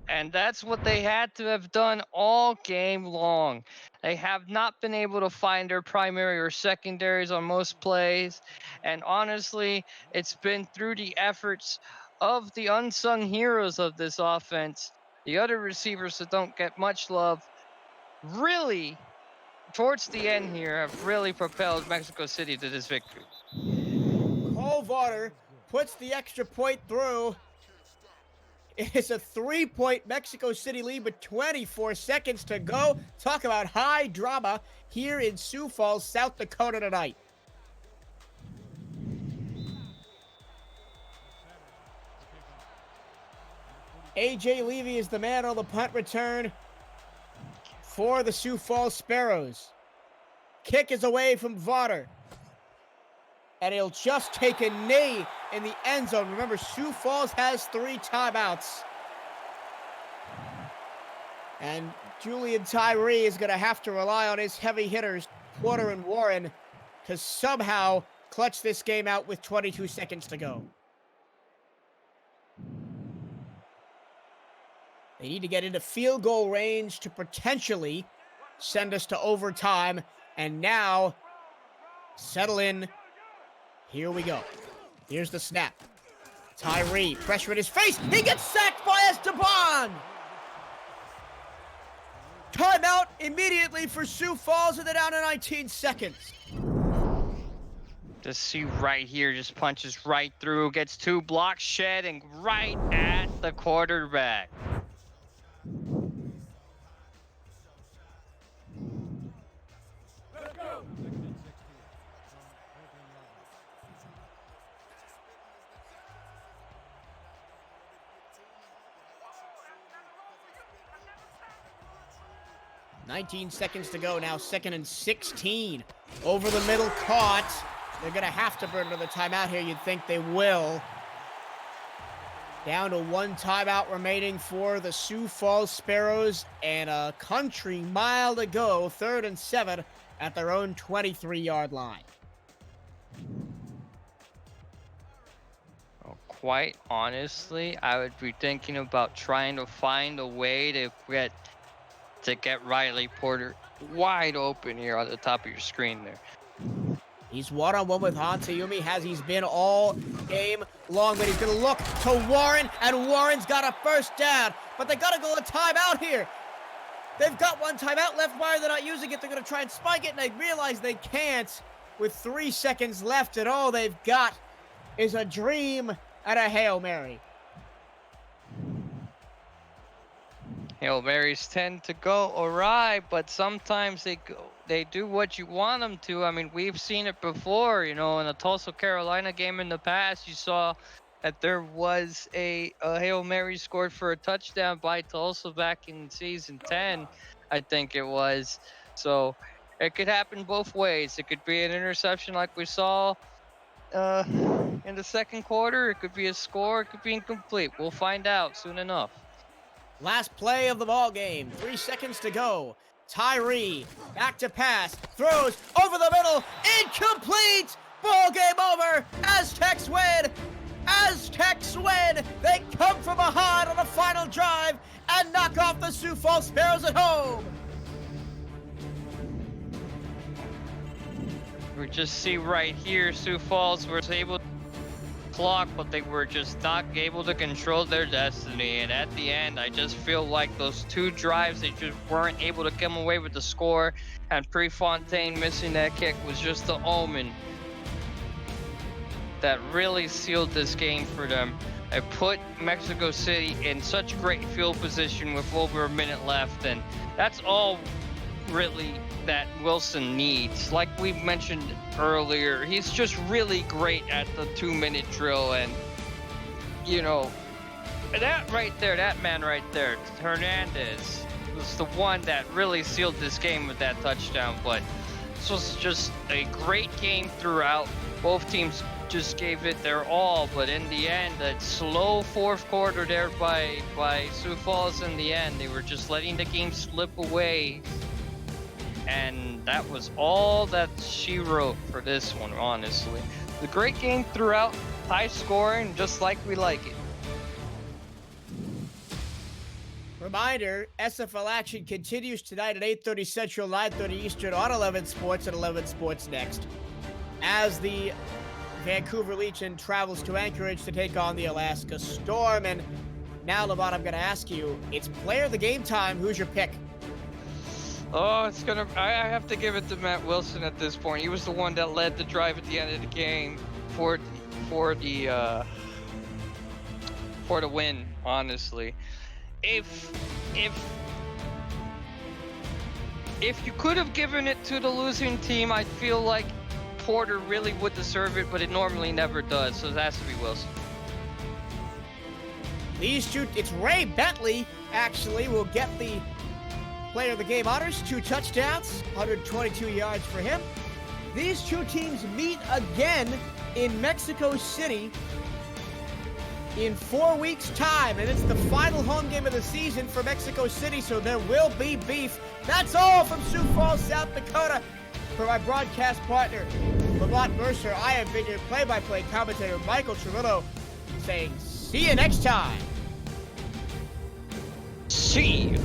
And that's what they had to have done all game long. They have not been able to find their primary or secondaries on most plays. And honestly, it's been through the efforts of the unsung heroes of this offense, the other receivers that don't get much love, really, towards the end here, have really propelled Mexico City to this victory. Cole Varner puts the extra point through. It's a 3-point Mexico City lead with 24 seconds to go. Talk about high drama here in Sioux Falls, South Dakota tonight. A.J. Levy is the man on the punt return for the Sioux Falls Sparrows. Kick is away from Varner. And he'll just take a knee in the end zone. Remember, Sioux Falls has 3 timeouts. And Julian Tyree is going to have to rely on his heavy hitters, Porter and Warren, to somehow clutch this game out with 22 seconds to go. They need to get into field goal range to potentially send us to overtime. And now, settle in. Here we go. Here's the snap. Tyree, pressure in his face. He gets sacked by Esteban. Timeout immediately for Sioux Falls, and they're down to 19 seconds. Just see right here, just punches right through, gets 2 blocks, shedding right at the quarterback. Let's go. 19 seconds to go now, 2nd and 16. Over the middle, caught. They're going to have to burn another timeout here. You'd think they will. Down to 1 timeout remaining for the Sioux Falls Sparrows, and a country mile to go. 3rd and 7 at their own 23-yard line. Well, quite honestly, I would be thinking about trying to find a way to get Riley Porter wide open here on the top of your screen there. He's one-on-one with Hantayumi, as he's been all game long, but he's going to look to Warren, and Warren's got a first down, but they got to go a timeout here. They've got 1 timeout left. Why are they not using it? They're going to try and spike it, and they realize they can't with 3 seconds left, and all they've got is a dream and a Hail Mary. Hail Marys tend to go awry, but sometimes they do what you want them to. I mean, we've seen it before, you know, in the Tulsa, Carolina game in the past. You saw that there was a Hail Mary scored for a touchdown by Tulsa back in season 10, I think it was. So it could happen both ways. It could be an interception like we saw in the 2nd quarter. It could be a score. It could be incomplete. We'll find out soon enough. Last play of the ball game. 3 seconds to go. Tyree, back to pass, throws over the middle, incomplete! Ball game over. Aztecs win. Aztecs win. They come from behind on the final drive and knock off the Sioux Falls Sparrows at home. We just see right here, Sioux Falls was able to clock, but they were just not able to control their destiny. And at the end, I just feel like those 2 drives, they just weren't able to come away with the score. And Prefontaine missing that kick was just the omen that really sealed this game for them. It put Mexico City in such great field position with over a minute left, and that's all really that Wilson needs. Like we mentioned earlier, he's just really great at the 2-minute drill, and you know, that right there, that man right there, Hernandez, was the one that really sealed this game with that touchdown. But this was just a great game throughout. Both teams just gave it their all, but in the end, that slow 4th quarter there by Sioux Falls, in the end, they were just letting the game slip away. And that was all that she wrote for this one, honestly. The great game throughout, high scoring, just like we like it. Reminder, SFL action continues tonight at 8:30 Central, 9:30 Eastern on 11 Sports and 11 Sports Next, as the Vancouver Legion travels to Anchorage to take on the Alaska Storm. And now, Levon, I'm going to ask you, it's player of the game time. Who's your pick? Oh, I have to give it to Matt Wilson at this point. He was the one that led the drive at the end of the game for the win, honestly. If you could have given it to the losing team, I feel like Porter really would deserve it, but it normally never does, so it has to be Wilson. These 2, it's Ray Bentley, actually, will get the player of the game honors. 2 touchdowns, 122 yards for him. These 2 teams meet again in Mexico City in 4 weeks' time, and it's the final home game of the season for Mexico City, so there will be beef. That's all from Sioux Falls, South Dakota. For my broadcast partner, Lamont Mercer, I have been your play-by-play commentator, Michael Trevillo, saying see you next time. See you.